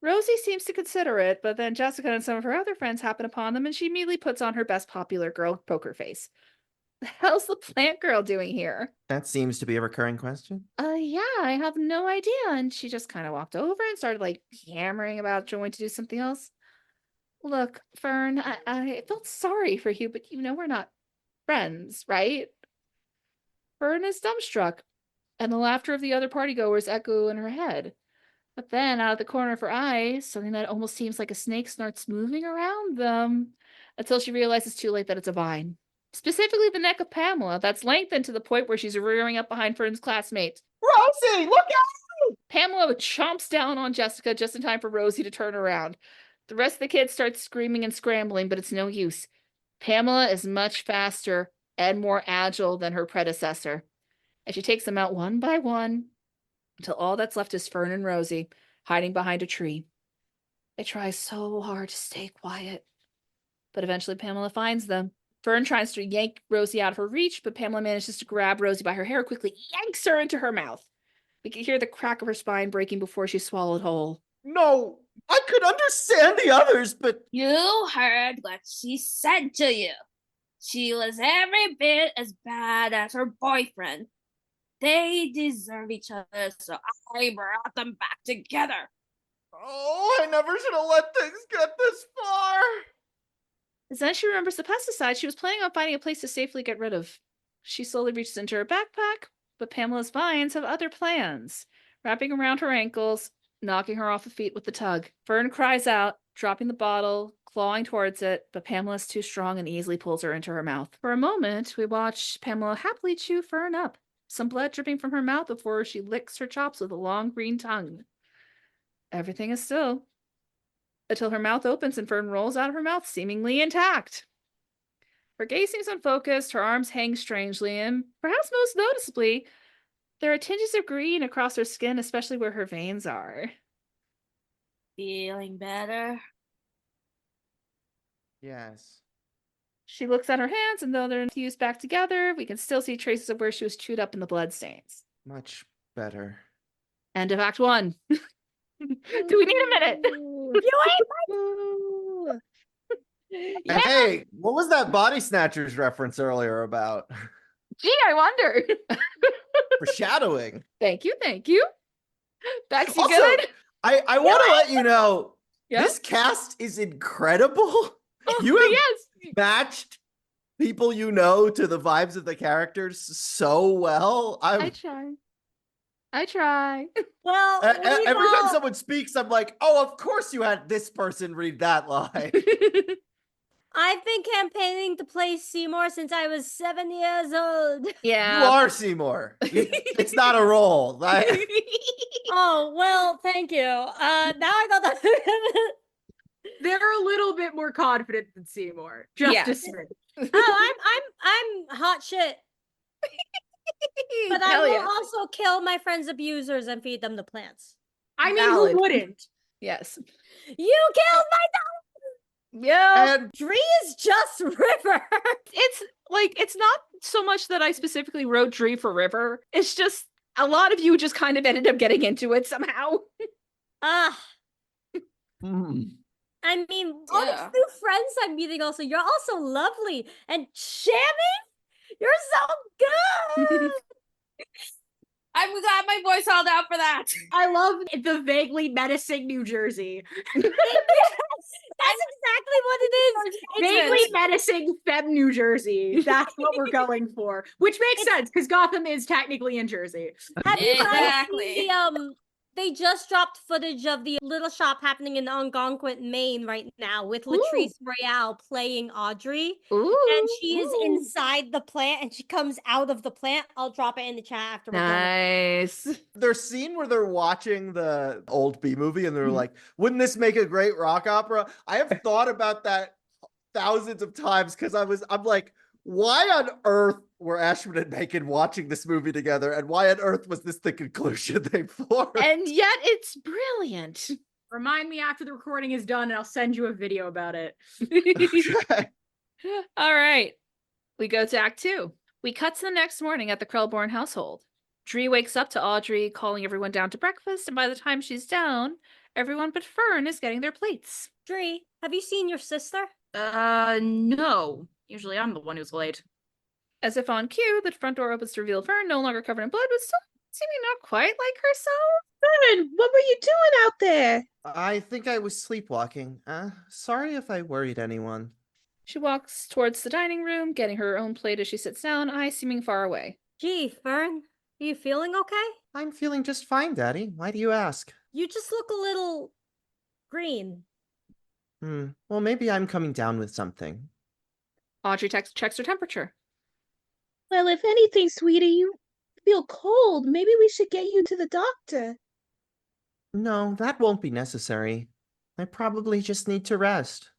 Rosie seems to consider it, but then Jessica and some of her other friends happen upon them, and she immediately puts on her best popular girl poker face. The hell's the plant girl doing here? That seems to be a recurring question. Yeah, I have no idea. And she just kind of walked over and started yammering about going to do something else. Look, Fern, I felt sorry for you, but we're not friends, right? Fern is dumbstruck, and the laughter of the other partygoers echo in her head. But then, out of the corner of her eye, something that almost seems like a snake starts moving around them, until she realizes too late that it's a vine. Specifically the neck of Pamela, that's lengthened to the point where she's rearing up behind Fern's classmate. Rosie, look out! Pamela chomps down on Jessica just in time for Rosie to turn around. The rest of the kids start screaming and scrambling, but it's no use. Pamela is much faster and more agile than her predecessor, and she takes them out one by one until all that's left is Fern and Rosie hiding behind a tree. They try so hard to stay quiet, but eventually Pamela finds them. Fern tries to yank Rosie out of her reach, but Pamela manages to grab Rosie by her hair, quickly yanks her into her mouth. We can hear the crack of her spine breaking before she's swallowed whole. No, I could understand the others, but... You heard what she said to you. She was every bit as bad as her boyfriend. They deserve each other, so I brought them back together. Oh, I never should have let things get this far. Then she remembers the pesticide she was planning on finding a place to safely get rid of. She slowly reaches into her backpack, but Pamela's vines have other plans, wrapping around her ankles, knocking her off the feet with the tug. Fern cries out, dropping the bottle, clawing towards it, but Pamela's too strong and easily pulls her into her mouth. For a moment, we watch Pamela happily chew Fern up, some blood dripping from her mouth before she licks her chops with a long green tongue. Everything is still, until her mouth opens and Fern rolls out of her mouth, seemingly intact. Her gaze seems unfocused, her arms hang strangely, and perhaps most noticeably, there are tinges of green across her skin, especially where her veins are. Feeling better? Yes. She looks at her hands, and though they're fused back together, we can still see traces of where she was chewed up in the bloodstains. Much better. End of Act 1. Do we need a minute? Yeah. Hey, what was that Body Snatchers reference earlier about? Gee, I wonder. Foreshadowing. Thank you. Bex, you Also, good? I want to let you know, Yeah? this cast is incredible. Oh, You have yes. matched people you know to the vibes of the characters so well. I try. Well, Every time someone speaks, I'm like, oh, of course you had this person read that line. I've been campaigning to play Seymour since I was 7 years old. Yeah. You are Seymour. It's not a role. Oh, well, thank you. Now I got the... They're a little bit more confident than Seymour. Just Yeah. a smidge. Oh, I'm hot shit. But I Hell will yeah. also kill my friends' abusers and feed them the plants. I mean, Valid. who wouldn't? Yes. You killed my dog! Yeah. And Dree is just River. It's like, it's not so much that I specifically wrote Dree for River. It's just a lot of you just kind of ended up getting into it somehow. Ah, Hmm. I mean, all these Yeah. new friends I'm meeting also, you're also lovely. And Shammy, you're so good. I've got my voice hauled out for that. I love the vaguely menacing New Jersey. Yes, that's exactly what it is. Vaguely menacing femme New Jersey. That's what we're going for. Which makes sense, because Gotham is technically in Jersey. Have you guys Exactly. seen the, they just dropped footage of the little shop happening in Algonquin, Maine right now with Latrice Royale playing Audrey. Ooh. And she is inside the plant and she comes out of the plant. I'll drop it in the chat after we're done. Nice. There's scene where they're watching the old B movie and they're like, wouldn't this make a great rock opera? I have thought about that thousands of times because I'm like, why on earth were Ashman and Macon watching this movie together? And why on earth was this the conclusion they formed? And yet it's brilliant. Remind me after the recording is done and I'll send you a video about it. Okay. All right. We go to Act 2. We cut to the next morning at the Krelborn household. Dree wakes up to Audrey calling everyone down to breakfast, and by the time she's down, everyone but Fern is getting their plates. Dree, have you seen your sister? No. Usually I'm the one who's late. As if on cue, the front door opens to reveal Fern, no longer covered in blood, but still seeming not quite like herself. Fern, what were you doing out there? I think I was sleepwalking. Sorry if I worried anyone. She walks towards the dining room, getting her own plate as she sits down, eyes seeming far away. Gee, Fern, are you feeling okay? I'm feeling just fine, Daddy. Why do you ask? You just look a little green. Well, maybe I'm coming down with something. Audrey checks her temperature. Well, if anything, sweetie, you feel cold. Maybe we should get you to the doctor. No, that won't be necessary. I probably just need to rest.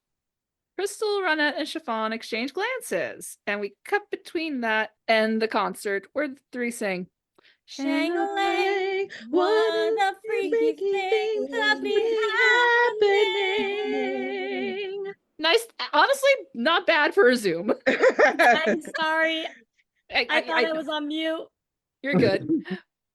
Crystal, Ronette, and Chiffon exchange glances, and we cut between that and the concert where the three sing. Shang-a-lang, what a freaky thing could be happening. Nice, honestly, not bad for a Zoom. I'm sorry. I thought I was on mute. You're good.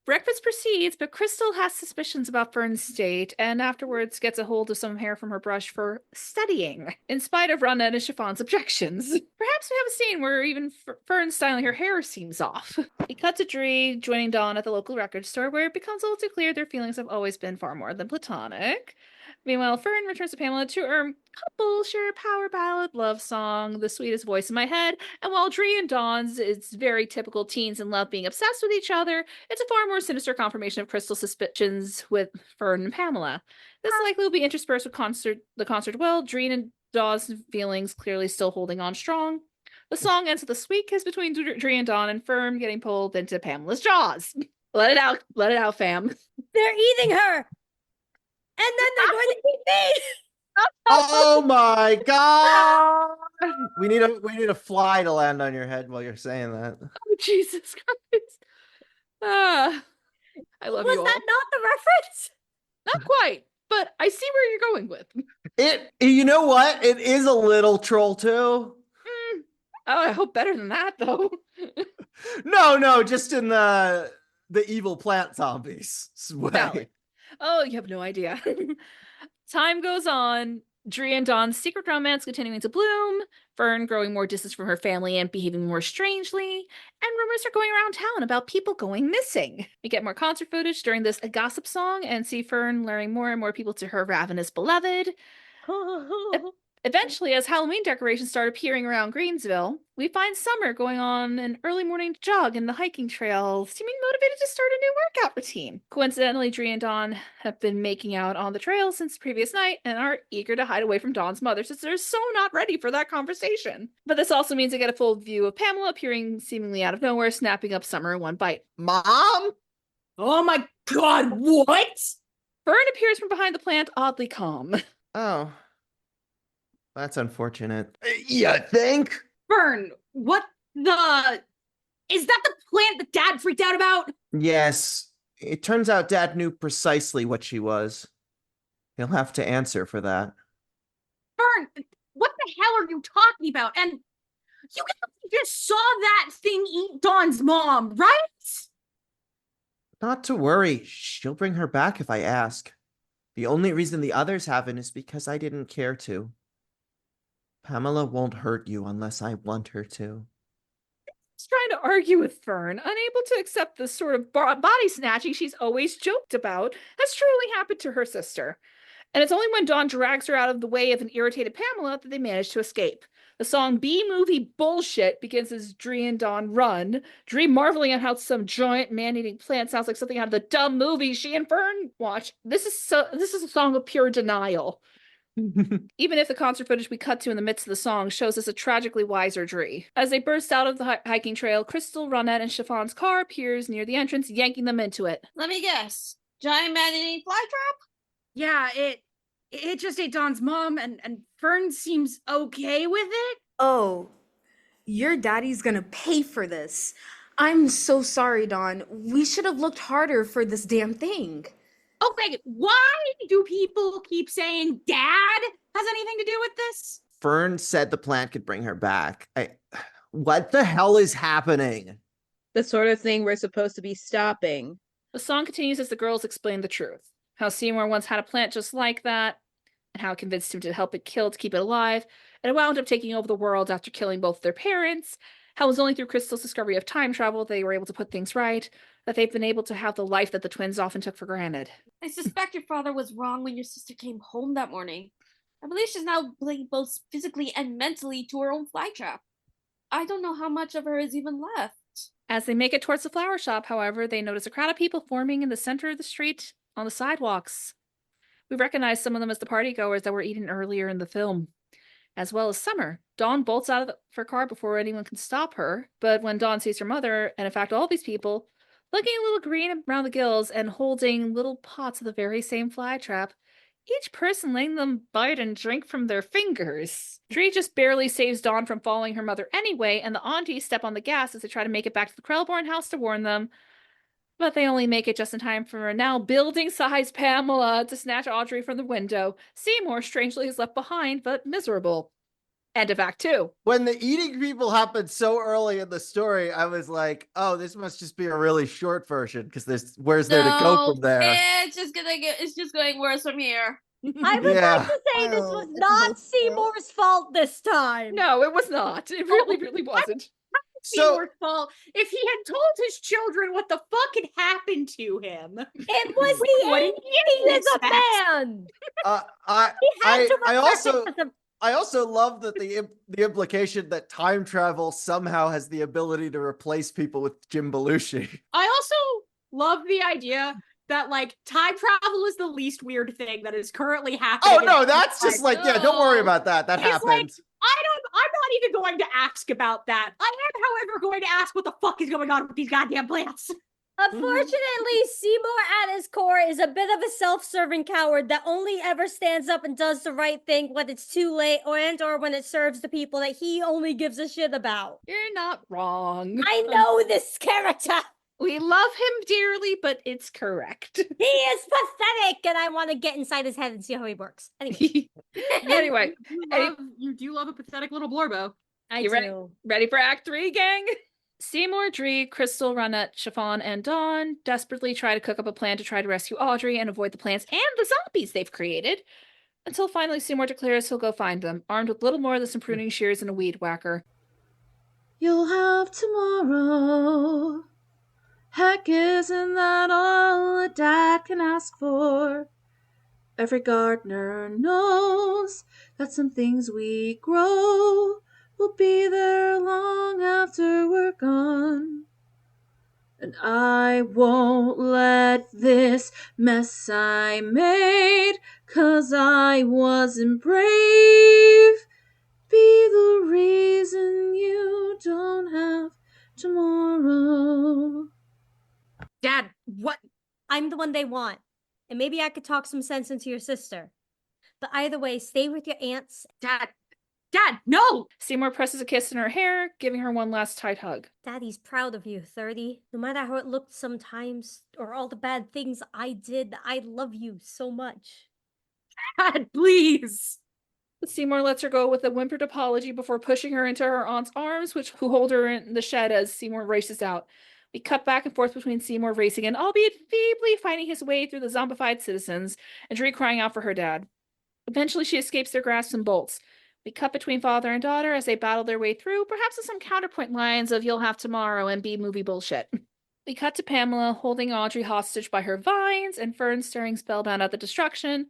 Breakfast proceeds, but Crystal has suspicions about Fern's state, and afterwards gets a hold of some hair from her brush for studying, in spite of Ronette and Chiffon's objections. Perhaps we have a scene where even Fern styling her hair seems off. We cut to Dree joining Dawn at the local record store, where it becomes all too clear their feelings have always been far more than platonic. Meanwhile, Fern returns to Pamela to couple share a power ballad love song, the sweetest voice in my head, and while Dree and Dawn's is very typical teens in love being obsessed with each other, it's a far more sinister confirmation of Crystal's suspicions with Fern and Pamela. This likely will be interspersed with the concert well, Dree and Dawn's feelings clearly still holding on strong. The song ends with a sweet kiss between Dree and Dawn, and Fern getting pulled into Pamela's jaws. Let it out, fam. They're eating her. And then they're going to eat me. Oh my god! We need a fly to land on your head while you're saying that. Oh, Jesus Christ. I love you all. Was that not the reference? Not quite, but I see where you're going with. You know what? It is a little troll too. Oh, I hope better than that, though. No, just in the evil plant zombies way. Valid. Oh, you have no idea. Time goes on. Dree and Dawn's secret romance continuing to bloom, Fern growing more distance from her family and behaving more strangely, and rumors are going around town about people going missing. We get more concert footage during this A Gossip Song and see Fern luring more and more people to her ravenous beloved. Eventually, as Halloween decorations start appearing around Greensville, we find Summer going on an early morning jog in the hiking trail, seeming motivated to start a new workout routine. Coincidentally, Dree and Dawn have been making out on the trail since the previous night and are eager to hide away from Dawn's mother since they're so not ready for that conversation. But this also means they get a full view of Pamela appearing seemingly out of nowhere, snapping up Summer in one bite. Mom? Oh my god, what? Fern appears from behind the plant, oddly calm. Oh. That's unfortunate. You think? Fern, what the... Is that the plant that Dad freaked out about? Yes. It turns out Dad knew precisely what she was. He'll have to answer for that. Fern, what the hell are you talking about? And you just saw that thing eat Dawn's mom, right? Not to worry. She'll bring her back if I ask. The only reason the others haven't is because I didn't care to. Pamela won't hurt you unless I want her to. She's trying to argue with Fern, unable to accept the sort of body snatching she's always joked about has truly happened to her sister. And it's only when Dawn drags her out of the way of an irritated Pamela that they manage to escape. The song B-movie bullshit begins as Dree and Dawn run, Dree marveling at how some giant man-eating plant sounds like something out of the dumb movie she and Fern watched. This is a song of pure denial. Even if the concert footage we cut to in the midst of the song shows us a tragically wiser Dree. As they burst out of the hiking trail, Crystal, Ronette, and Chiffon's car appears near the entrance, yanking them into it. Let me guess. Giant man-eating flytrap? Yeah, it just ate Dawn's mom, and Fern seems okay with it. Oh, your daddy's gonna pay for this. I'm so sorry, Dawn. We should have looked harder for this damn thing. Okay, why do people keep saying Dad has anything to do with this? Fern said the plant could bring her back. What the hell is happening? The sort of thing we're supposed to be stopping. The song continues as the girls explain the truth. How Seymour once had a plant just like that, and how it convinced him to help it kill to keep it alive, and it wound up taking over the world after killing both their parents. How it was only through Crystal's discovery of time travel they were able to put things right, that they've been able to have the life that the twins often took for granted. I suspect your father was wrong when your sister came home that morning. I believe she's now playing both physically and mentally to her own flytrap. I don't know how much of her is even left. As they make it towards the flower shop, however, they notice a crowd of people forming in the center of the street on the sidewalks. We recognize some of them as the partygoers that were eaten earlier in the film, as well as Summer. Dawn bolts out of her car before anyone can stop her, but when Dawn sees her mother, and in fact all these people, looking a little green around the gills and holding little pots of the very same flytrap, each person letting them bite and drink from their fingers. Dree just barely saves Dawn from following her mother anyway, and the aunties step on the gas as they try to make it back to the Krelborn house to warn them. But they only make it just in time for a now building-sized Pamela to snatch Audrey from the window. Seymour, strangely, is left behind, but miserable. End of Act 2. When the eating people happened so early in the story, I was like, oh, this must just be a really short version, because where's there to go from there? It's just going worse from here. I would like to say this was not Seymour's fault this time. No, it was not. It really, really wasn't. Seymour's fault if he had told his children what the fuck had happened to him. It was he is a man. I also love that the implication that time travel somehow has the ability to replace people with Jim Belushi. I also love the idea that like time travel is the least weird thing that is currently happening. Oh no, that's just like, yeah, don't worry about that. That happened. Like, I'm not even going to ask about that. I am, however, going to ask what the fuck is going on with these goddamn plants. Unfortunately, Seymour at his core is a bit of a self-serving coward that only ever stands up and does the right thing when it's too late or when it serves the people that he only gives a shit about. You're not wrong. I know this character. We love him dearly, but it's correct. He is pathetic, and I want to get inside his head and see how he works. Anyway. You do love a pathetic little blorbo. I do. Ready for Act 3, gang? Seymour, Dree, Crystal, Ronette, Chiffon, and Dawn desperately try to cook up a plan to try to rescue Audrey and avoid the plants and the zombies they've created, until finally Seymour declares he'll go find them, armed with little more than some pruning shears and a weed whacker. You'll have tomorrow. Heck, isn't that all a dad can ask for? Every gardener knows that some things we grow will be there long after we're gone. And I won't let this mess I made, 'cause I wasn't brave, be the reason you don't have tomorrow. Dad, what? I'm the one they want. And maybe I could talk some sense into your sister. But either way, stay with your aunts. Dad, no! Seymour presses a kiss in her hair, giving her one last tight hug. Daddy's proud of you, Theydy. No matter how it looked sometimes, or all the bad things I did, I love you so much. Dad, please! Seymour lets her go with a whimpered apology before pushing her into her aunt's arms, who hold her in the shed as Seymour races out. We cut back and forth between Seymour racing and, albeit feebly, finding his way through the zombified citizens, and Dree crying out for her dad. Eventually, she escapes their grasp and bolts. We cut between father and daughter as they battle their way through, perhaps with some counterpoint lines of "you'll have tomorrow" and "B-movie bullshit." We cut to Pamela holding Audrey hostage by her vines and Fern staring spellbound at the destruction.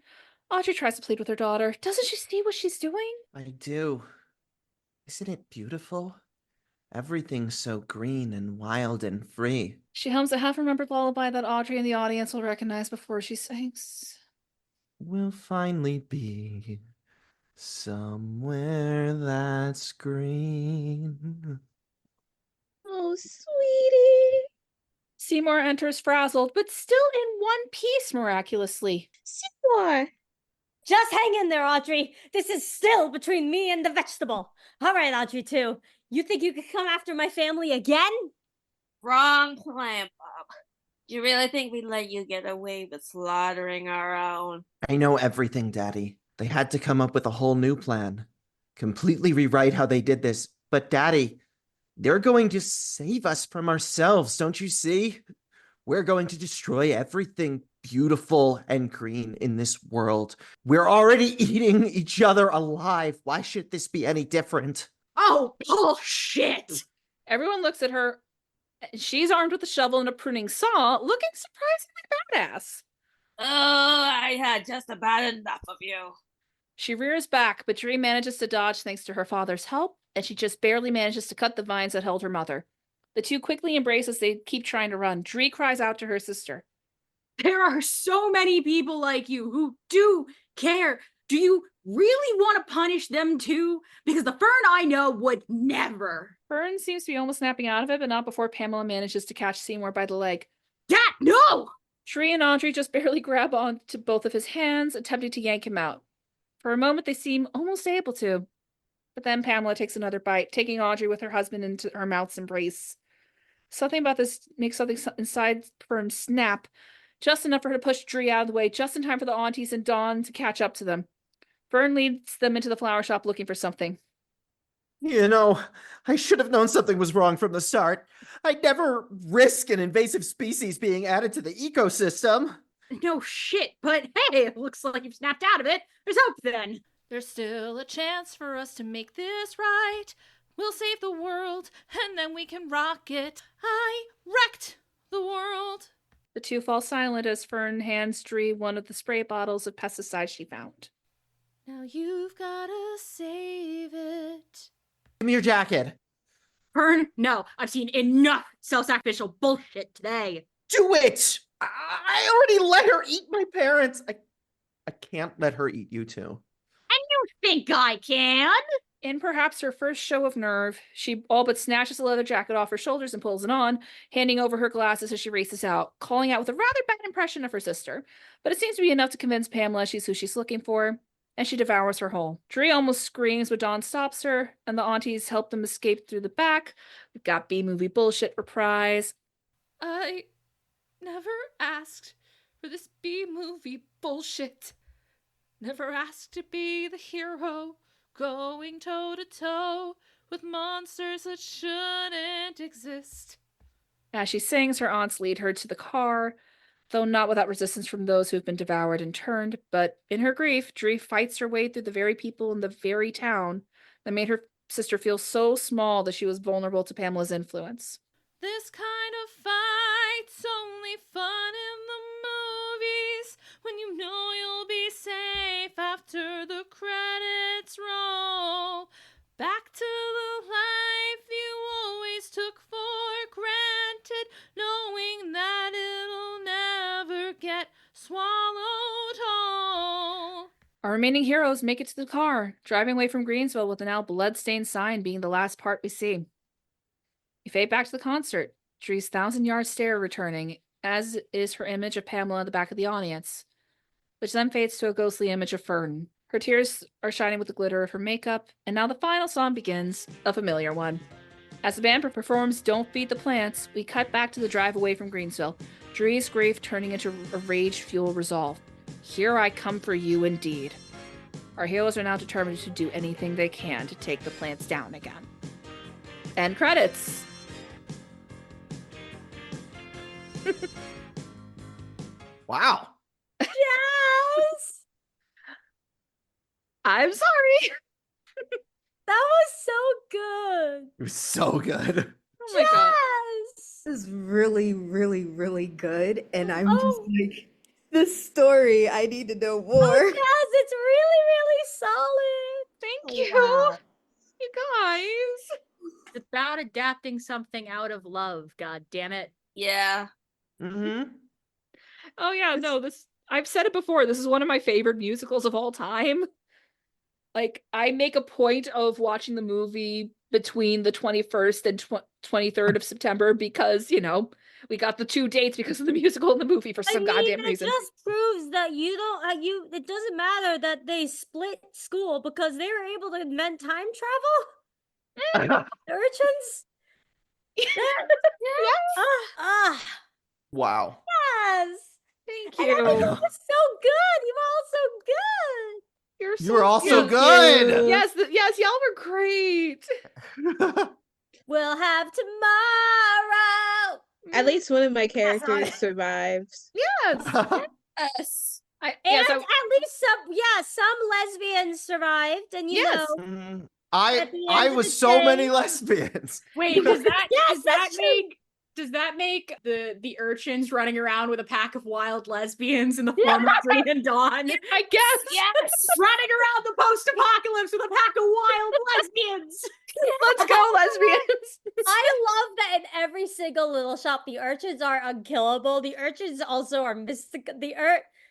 Audrey tries to plead with her daughter. Doesn't she see what she's doing? I do. Isn't it beautiful? Everything's so green and wild and free. She hums a half-remembered lullaby that Audrey and the audience will recognize before she sings. We'll finally be somewhere that's green. Oh, sweetie. Seymour enters frazzled, but still in one piece miraculously. Seymour. Just hang in there, Audrey. This is still between me and the vegetable. All right, Audrey, too. You think you could come after my family again? Wrong plan, Bob. You really think we'd let you get away with slaughtering our own? I know everything, Daddy. They had to come up with a whole new plan. Completely rewrite how they did this. But Daddy, they're going to save us from ourselves, don't you see? We're going to destroy everything beautiful and green in this world. We're already eating each other alive. Why should this be any different? Oh, bullshit! Everyone looks at her. She's armed with a shovel and a pruning saw, looking surprisingly badass. Oh, I had just about enough of you. She rears back, but Dree manages to dodge thanks to her father's help, and she just barely manages to cut the vines that held her mother. The two quickly embrace as they keep trying to run. Dree cries out to her sister. There are so many people like you who do care. Do you really want to punish them too? Because the Fern I know would never. Fern seems to be almost snapping out of it, but not before Pamela manages to catch Seymour by the leg. Dad, no! Dree and Audrey just barely grab onto both of his hands, attempting to yank him out. For a moment, they seem almost able to. But then Pamela takes another bite, taking Audrey with her husband into her mouth's embrace. Something about this makes something inside Fern snap, just enough for her to push Dree out of the way, just in time for the aunties and Dawn to catch up to them. Fern leads them into the flower shop looking for something. You know, I should have known something was wrong from the start. I'd never risk an invasive species being added to the ecosystem. No shit, but hey, it looks like you've snapped out of it. There's hope then. There's still a chance for us to make this right. We'll save the world, and then we can rock it. I wrecked the world. The two fall silent as Fern hands Dree one of the spray bottles of pesticides she found. Now you've gotta save it. Give me your jacket. Fern, no, I've seen enough self-sacrificial bullshit today. Do it! I already let her eat my parents. I can't let her eat you two. And you think I can? In perhaps her first show of nerve, she all but snatches the leather jacket off her shoulders and pulls it on, handing over her glasses as she races out, calling out with a rather bad impression of her sister. But it seems to be enough to convince Pamela she's who she's looking for, and she devours her whole. Dree almost screams, but Dawn stops her, and the aunties help them escape through the back. We've got B-movie bullshit reprise. I never asked for this B-movie bullshit. Never asked to be the hero, going toe-to-toe with monsters that shouldn't exist. As she sings, her aunts lead her to the car, though not without resistance from those who have been devoured and turned. But in her grief, Dree fights her way through the very people in the very town that made her sister feel so small that she was vulnerable to Pamela's influence. This kind of fight's only fun in the movies when you know you'll be Our remaining heroes make it to the car, driving away from Greensville with the now blood-stained sign being the last part we see. We fade back to the concert, Dree's 1,000-yard stare returning, as is her image of Pamela in the back of the audience, which then fades to a ghostly image of Fern. Her tears are shining with the glitter of her makeup, and now the final song begins, a familiar one. As the band performs Don't Feed the Plants, we cut back to the drive away from Greensville, Dree's grief turning into a rage-fueled resolve. Here I come for you indeed. Our heroes are now determined to do anything they can to take the plants down again. End credits. Wow. Yes! I'm sorry. That was so good. It was so good. Oh my god. Yes! This is really, really, really good. And I'm just Oh. like, this story, I need to know Oh, more. yes, it's really, really solid. Thank Oh, you. wow. You guys. It's about adapting something out of love, god damn it. Yeah. Mm-hmm. Oh yeah, no, this I've said it before. This is one of my favorite musicals of all time. Like, I make a point of watching the movie between the 21st and 23rd of September because, you know, we got the 2 dates because of the musical and the movie for some goddamn it reason. just proves that you don't it doesn't matter that they split school because they were able to invent time travel. The urchins. Wow. Yes. Thank And I think you. it was so good. You were all so good. You're You were all so cute. good. Yes, yes, y'all were great. We'll have tomorrow. At least one of my characters survives. Yes. Yes. And Yes, at least some lesbians survived, and you Yes. know. Mhm. At the I end of was the so many day- lesbians. Wait, does that Yes, that's true. does that make the urchins running around with a pack of wild lesbians in the form of Dree and Dawn I guess. Yes. running around the post-apocalypse with a pack of wild lesbians? Let's go, lesbians. I love that in every single little shop, the urchins are unkillable. The urchins also are mystic. They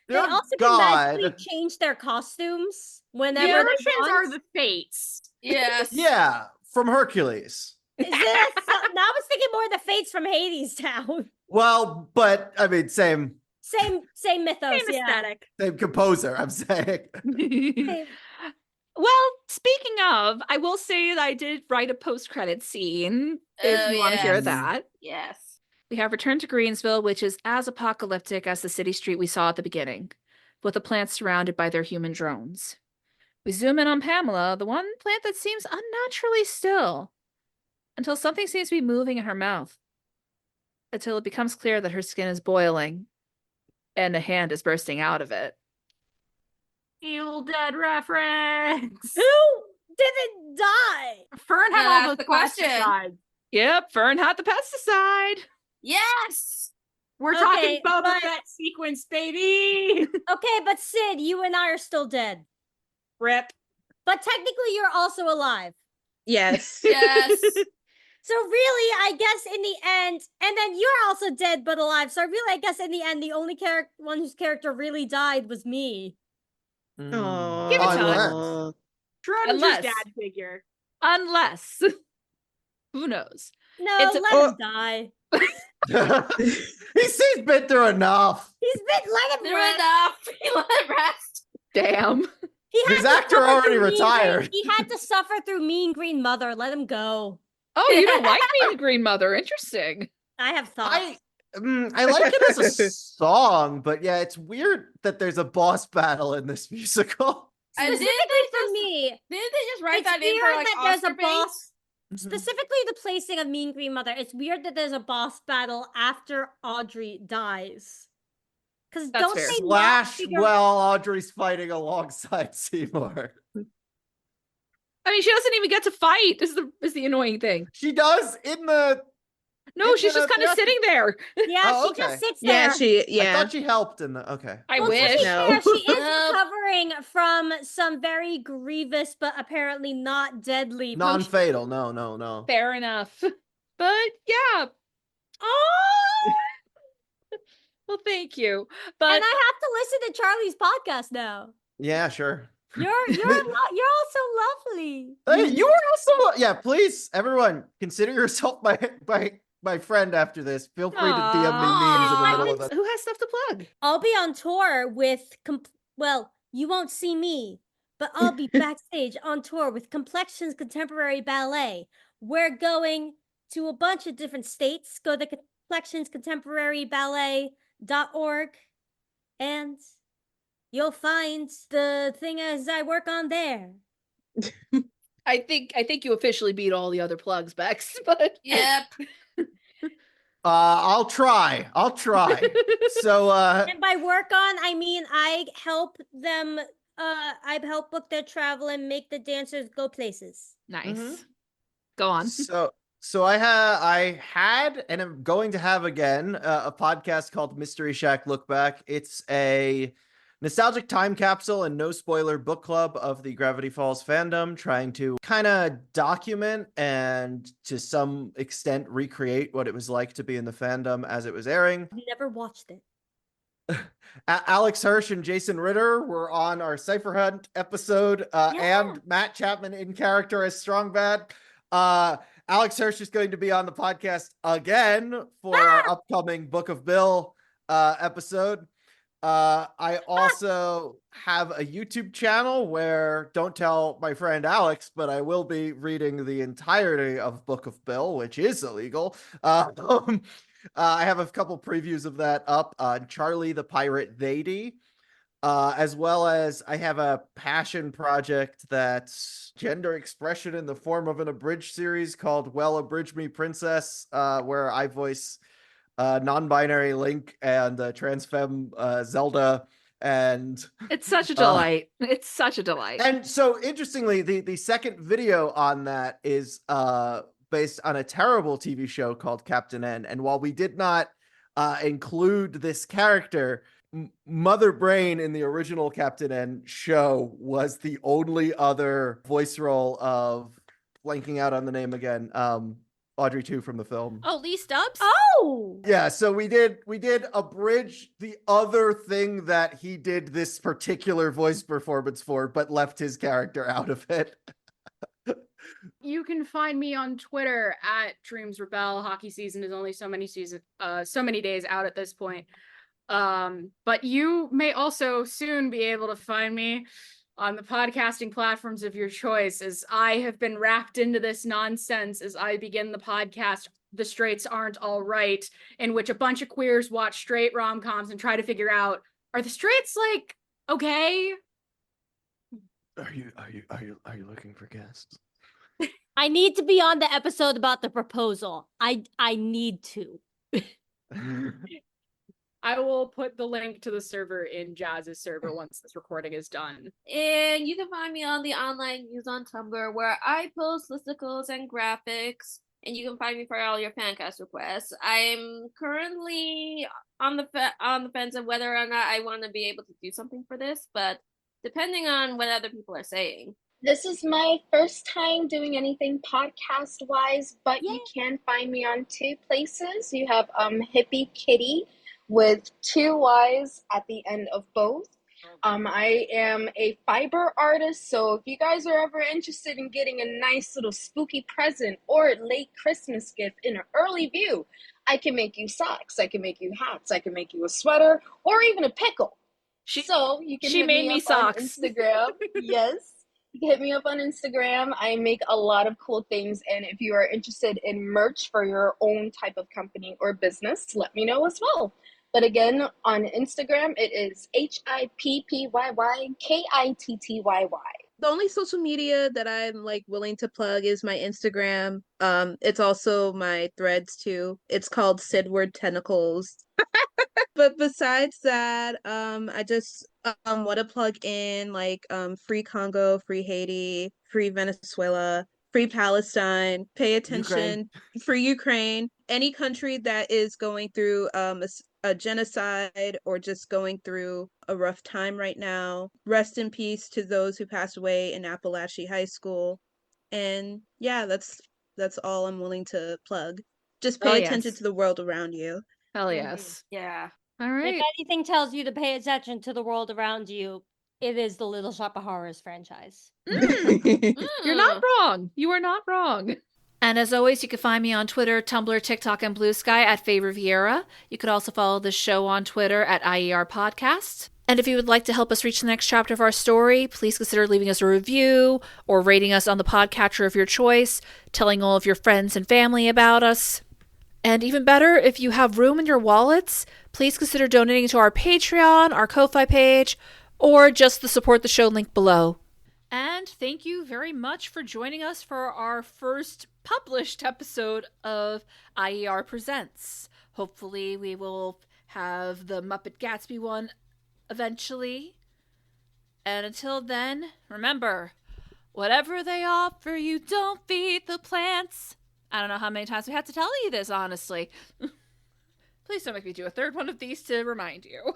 Dear also can magically God. change their costumes The whenever they urchins want. are the fates. Yes. Yeah, from Hercules. Is it now I was thinking more of the fates from Hades Town. Well, but I mean, same Same mythos, Same yeah. aesthetic. composer. I'm saying. Same- Well, speaking of, I will say that I did write a post-credit scene. If Oh, you want to hear yes. that. Yes. We have returned to Greensville, which is as apocalyptic as the city street we saw at the beginning, with the plants surrounded by their human drones. We zoom in on Pamela, the one plant that seems unnaturally still, until something seems to be moving in her mouth, until it becomes clear that her skin is boiling, and a hand is bursting out of it. Evil Dead reference. Who didn't die? Fern had Yeah, all that's those the question. pesticides. Yep, Fern had the pesticide. Yes. We're Okay, talking Boba but- Fett sequence, baby. Okay, but Sid, you and I are still dead. Rip. But technically, you're also alive. Yes. Yes. So really, I guess in the end, and then you're also dead but alive. So really, I guess in the end, the only one whose character really died was me. Mm. Give it time. Unless- Schrodinger's Unless- dad figure. Unless. Who knows? No, It's a- let him die. He's been through enough. He's been let him Through rest. enough. Let it rest. Damn. He had His to actor suffer already through retired. He had to suffer through Mean Green Mother. Let him go. Oh, you don't like me, the Green Mother. Interesting. I have thoughts. I like it as a song, but yeah, it's weird that there's a boss battle in this musical. And didn't Specifically they for just- me, Didn't they just write it's that in for weird like that there's a Oscar boss. bait? Specifically, the placing of Mean Green Mother. It's weird that there's a boss battle after Audrey dies. Because That's don't fair. they not Slash, figure- well, Audrey's fighting alongside Seymour. I mean, she doesn't even get to fight. Is the annoying thing. She does in the. No, It's she's in just a kind of therapy- sitting there. Yeah, Oh, she just okay. sits there. I thought she helped in the. Okay. I Well, to wish. be No. fair, she is Nope. recovering from some very grievous but apparently not deadly Non-fatal. No. Fair enough. But yeah. Oh! Well, thank you. But And I have to listen to Charlie's podcast now. Yeah, sure. You're also lovely. Hey, you are also, yeah, please, everyone, consider yourself my friend after this. Feel free to DM me memes in the middle of it. Who has stuff to plug? I'll be on tour with well, you won't see me, but I'll be backstage on tour with Complexions Contemporary Ballet. We're going to a bunch of different states. Go to complexionscontemporaryballet.org and you'll find the thing as I work on there. I think you officially beat all the other plugs, Bex, but Yep. I'll try. So And by work on, I mean I help them I help book their travel and make the dancers go places. nice. Go on. So I had and I'm going to have again a podcast called Mystery Shack Look Back. It's a nostalgic time capsule and no spoiler book club of the Gravity Falls fandom, trying to kind of document and to some extent recreate what it was like to be in the fandom as it was airing. I've never watched it. Alex Hirsch and Jason Ritter were on our Cypher Hunt episode, and Matt Chapman in character as Strong Bad. Alex Hirsch is going to be on the podcast again for our upcoming Book of Bill episode. I also have a YouTube channel where, don't tell my friend Alex, but I will be reading the entirety of Book of Bill, which is illegal. I have a couple previews of that up on Charley the Pirate Theydy, as well as I have a passion project that's gender expression in the form of an abridged series called Well, Abridge Me Princess, where I voice non-binary Link and trans femme Zelda, and It's such a delight. It's such a delight. and so interestingly, the second video on that is based on a terrible TV show called Captain N. And while we did not include this character, Mother Brain in the original Captain N show was the only other voice role of, blanking out on the name again, Audrey 2 from the film. Oh, Lee Stubbs? Oh! Yeah, so we did abridge the other thing that he did this particular voice performance for, but left his character out of it. You can find me on Twitter at Dreams Rebel. Hockey season is only so many days out at this point. But you may also soon be able to find me on the podcasting platforms of your choice, as I have been wrapped into this nonsense as I begin the podcast The Straights Aren't All Right, in which a bunch of queers watch straight rom-coms and try to figure out, are the straights like okay? Are you looking for guests? I need to be on the episode about the proposal. I need to. I will put the link to the server in Jazz's server once this recording is done. And you can find me on the online news on Tumblr, where I post listicles and graphics, and you can find me for all your fancast requests. I'm currently on the fence of whether or not I want to be able to do something for this, but depending on what other people are saying. This is my first time doing anything podcast-wise, but you can find me on two places. You have Hippie Kitty with 2 Y's at the end of both. I am a fiber artist, so if you guys are ever interested in getting a nice little spooky present or late Christmas gift in an early view, I can make you socks, I can make you hats, I can make you a sweater, or even a pickle. So you can hit me up socks. on Instagram. Yes. You can hit me up on Instagram. I make a lot of cool things. And if you are interested in merch for your own type of company or business, let me know as well. But again, on Instagram, it is HIPPYYKITTYY. The only social media that I'm like willing to plug is my Instagram. It's also my Threads too. It's called Sidward Tentacles. But besides that, I just want to plug in like free Congo, free Haiti, free Venezuela, free Palestine, pay attention, free Ukraine, any country that is going through a genocide or just going through a rough time right now. Rest in peace to those who passed away in Appalachia High School. And yeah, that's all I'm willing to plug. Just pay attention to the world around you. Hell yes. Yeah. All right. If anything tells you to pay attention to the world around you, It is the Little Shop of Horrors franchise. You're not wrong. You are not wrong. And as always, you can find me on Twitter, Tumblr, TikTok, and Blue Sky at Favor Vieira. You could also follow the show on Twitter at IER Podcast. And if you would like to help us reach the next chapter of our story, please consider leaving us a review or rating us on the podcatcher of your choice, telling all of your friends and family about us. And even better, if you have room in your wallets, please consider donating to our Patreon, our Ko-Fi page, or just the support the show link below. And thank you very much for joining us for our first published episode of IER Presents. Hopefully we will have the Muppet Gatsby one eventually. And until then, remember, whatever they offer you, don't feed the plants. I don't know how many times we have to tell you this, honestly. Please don't make me do a third one of these to remind you.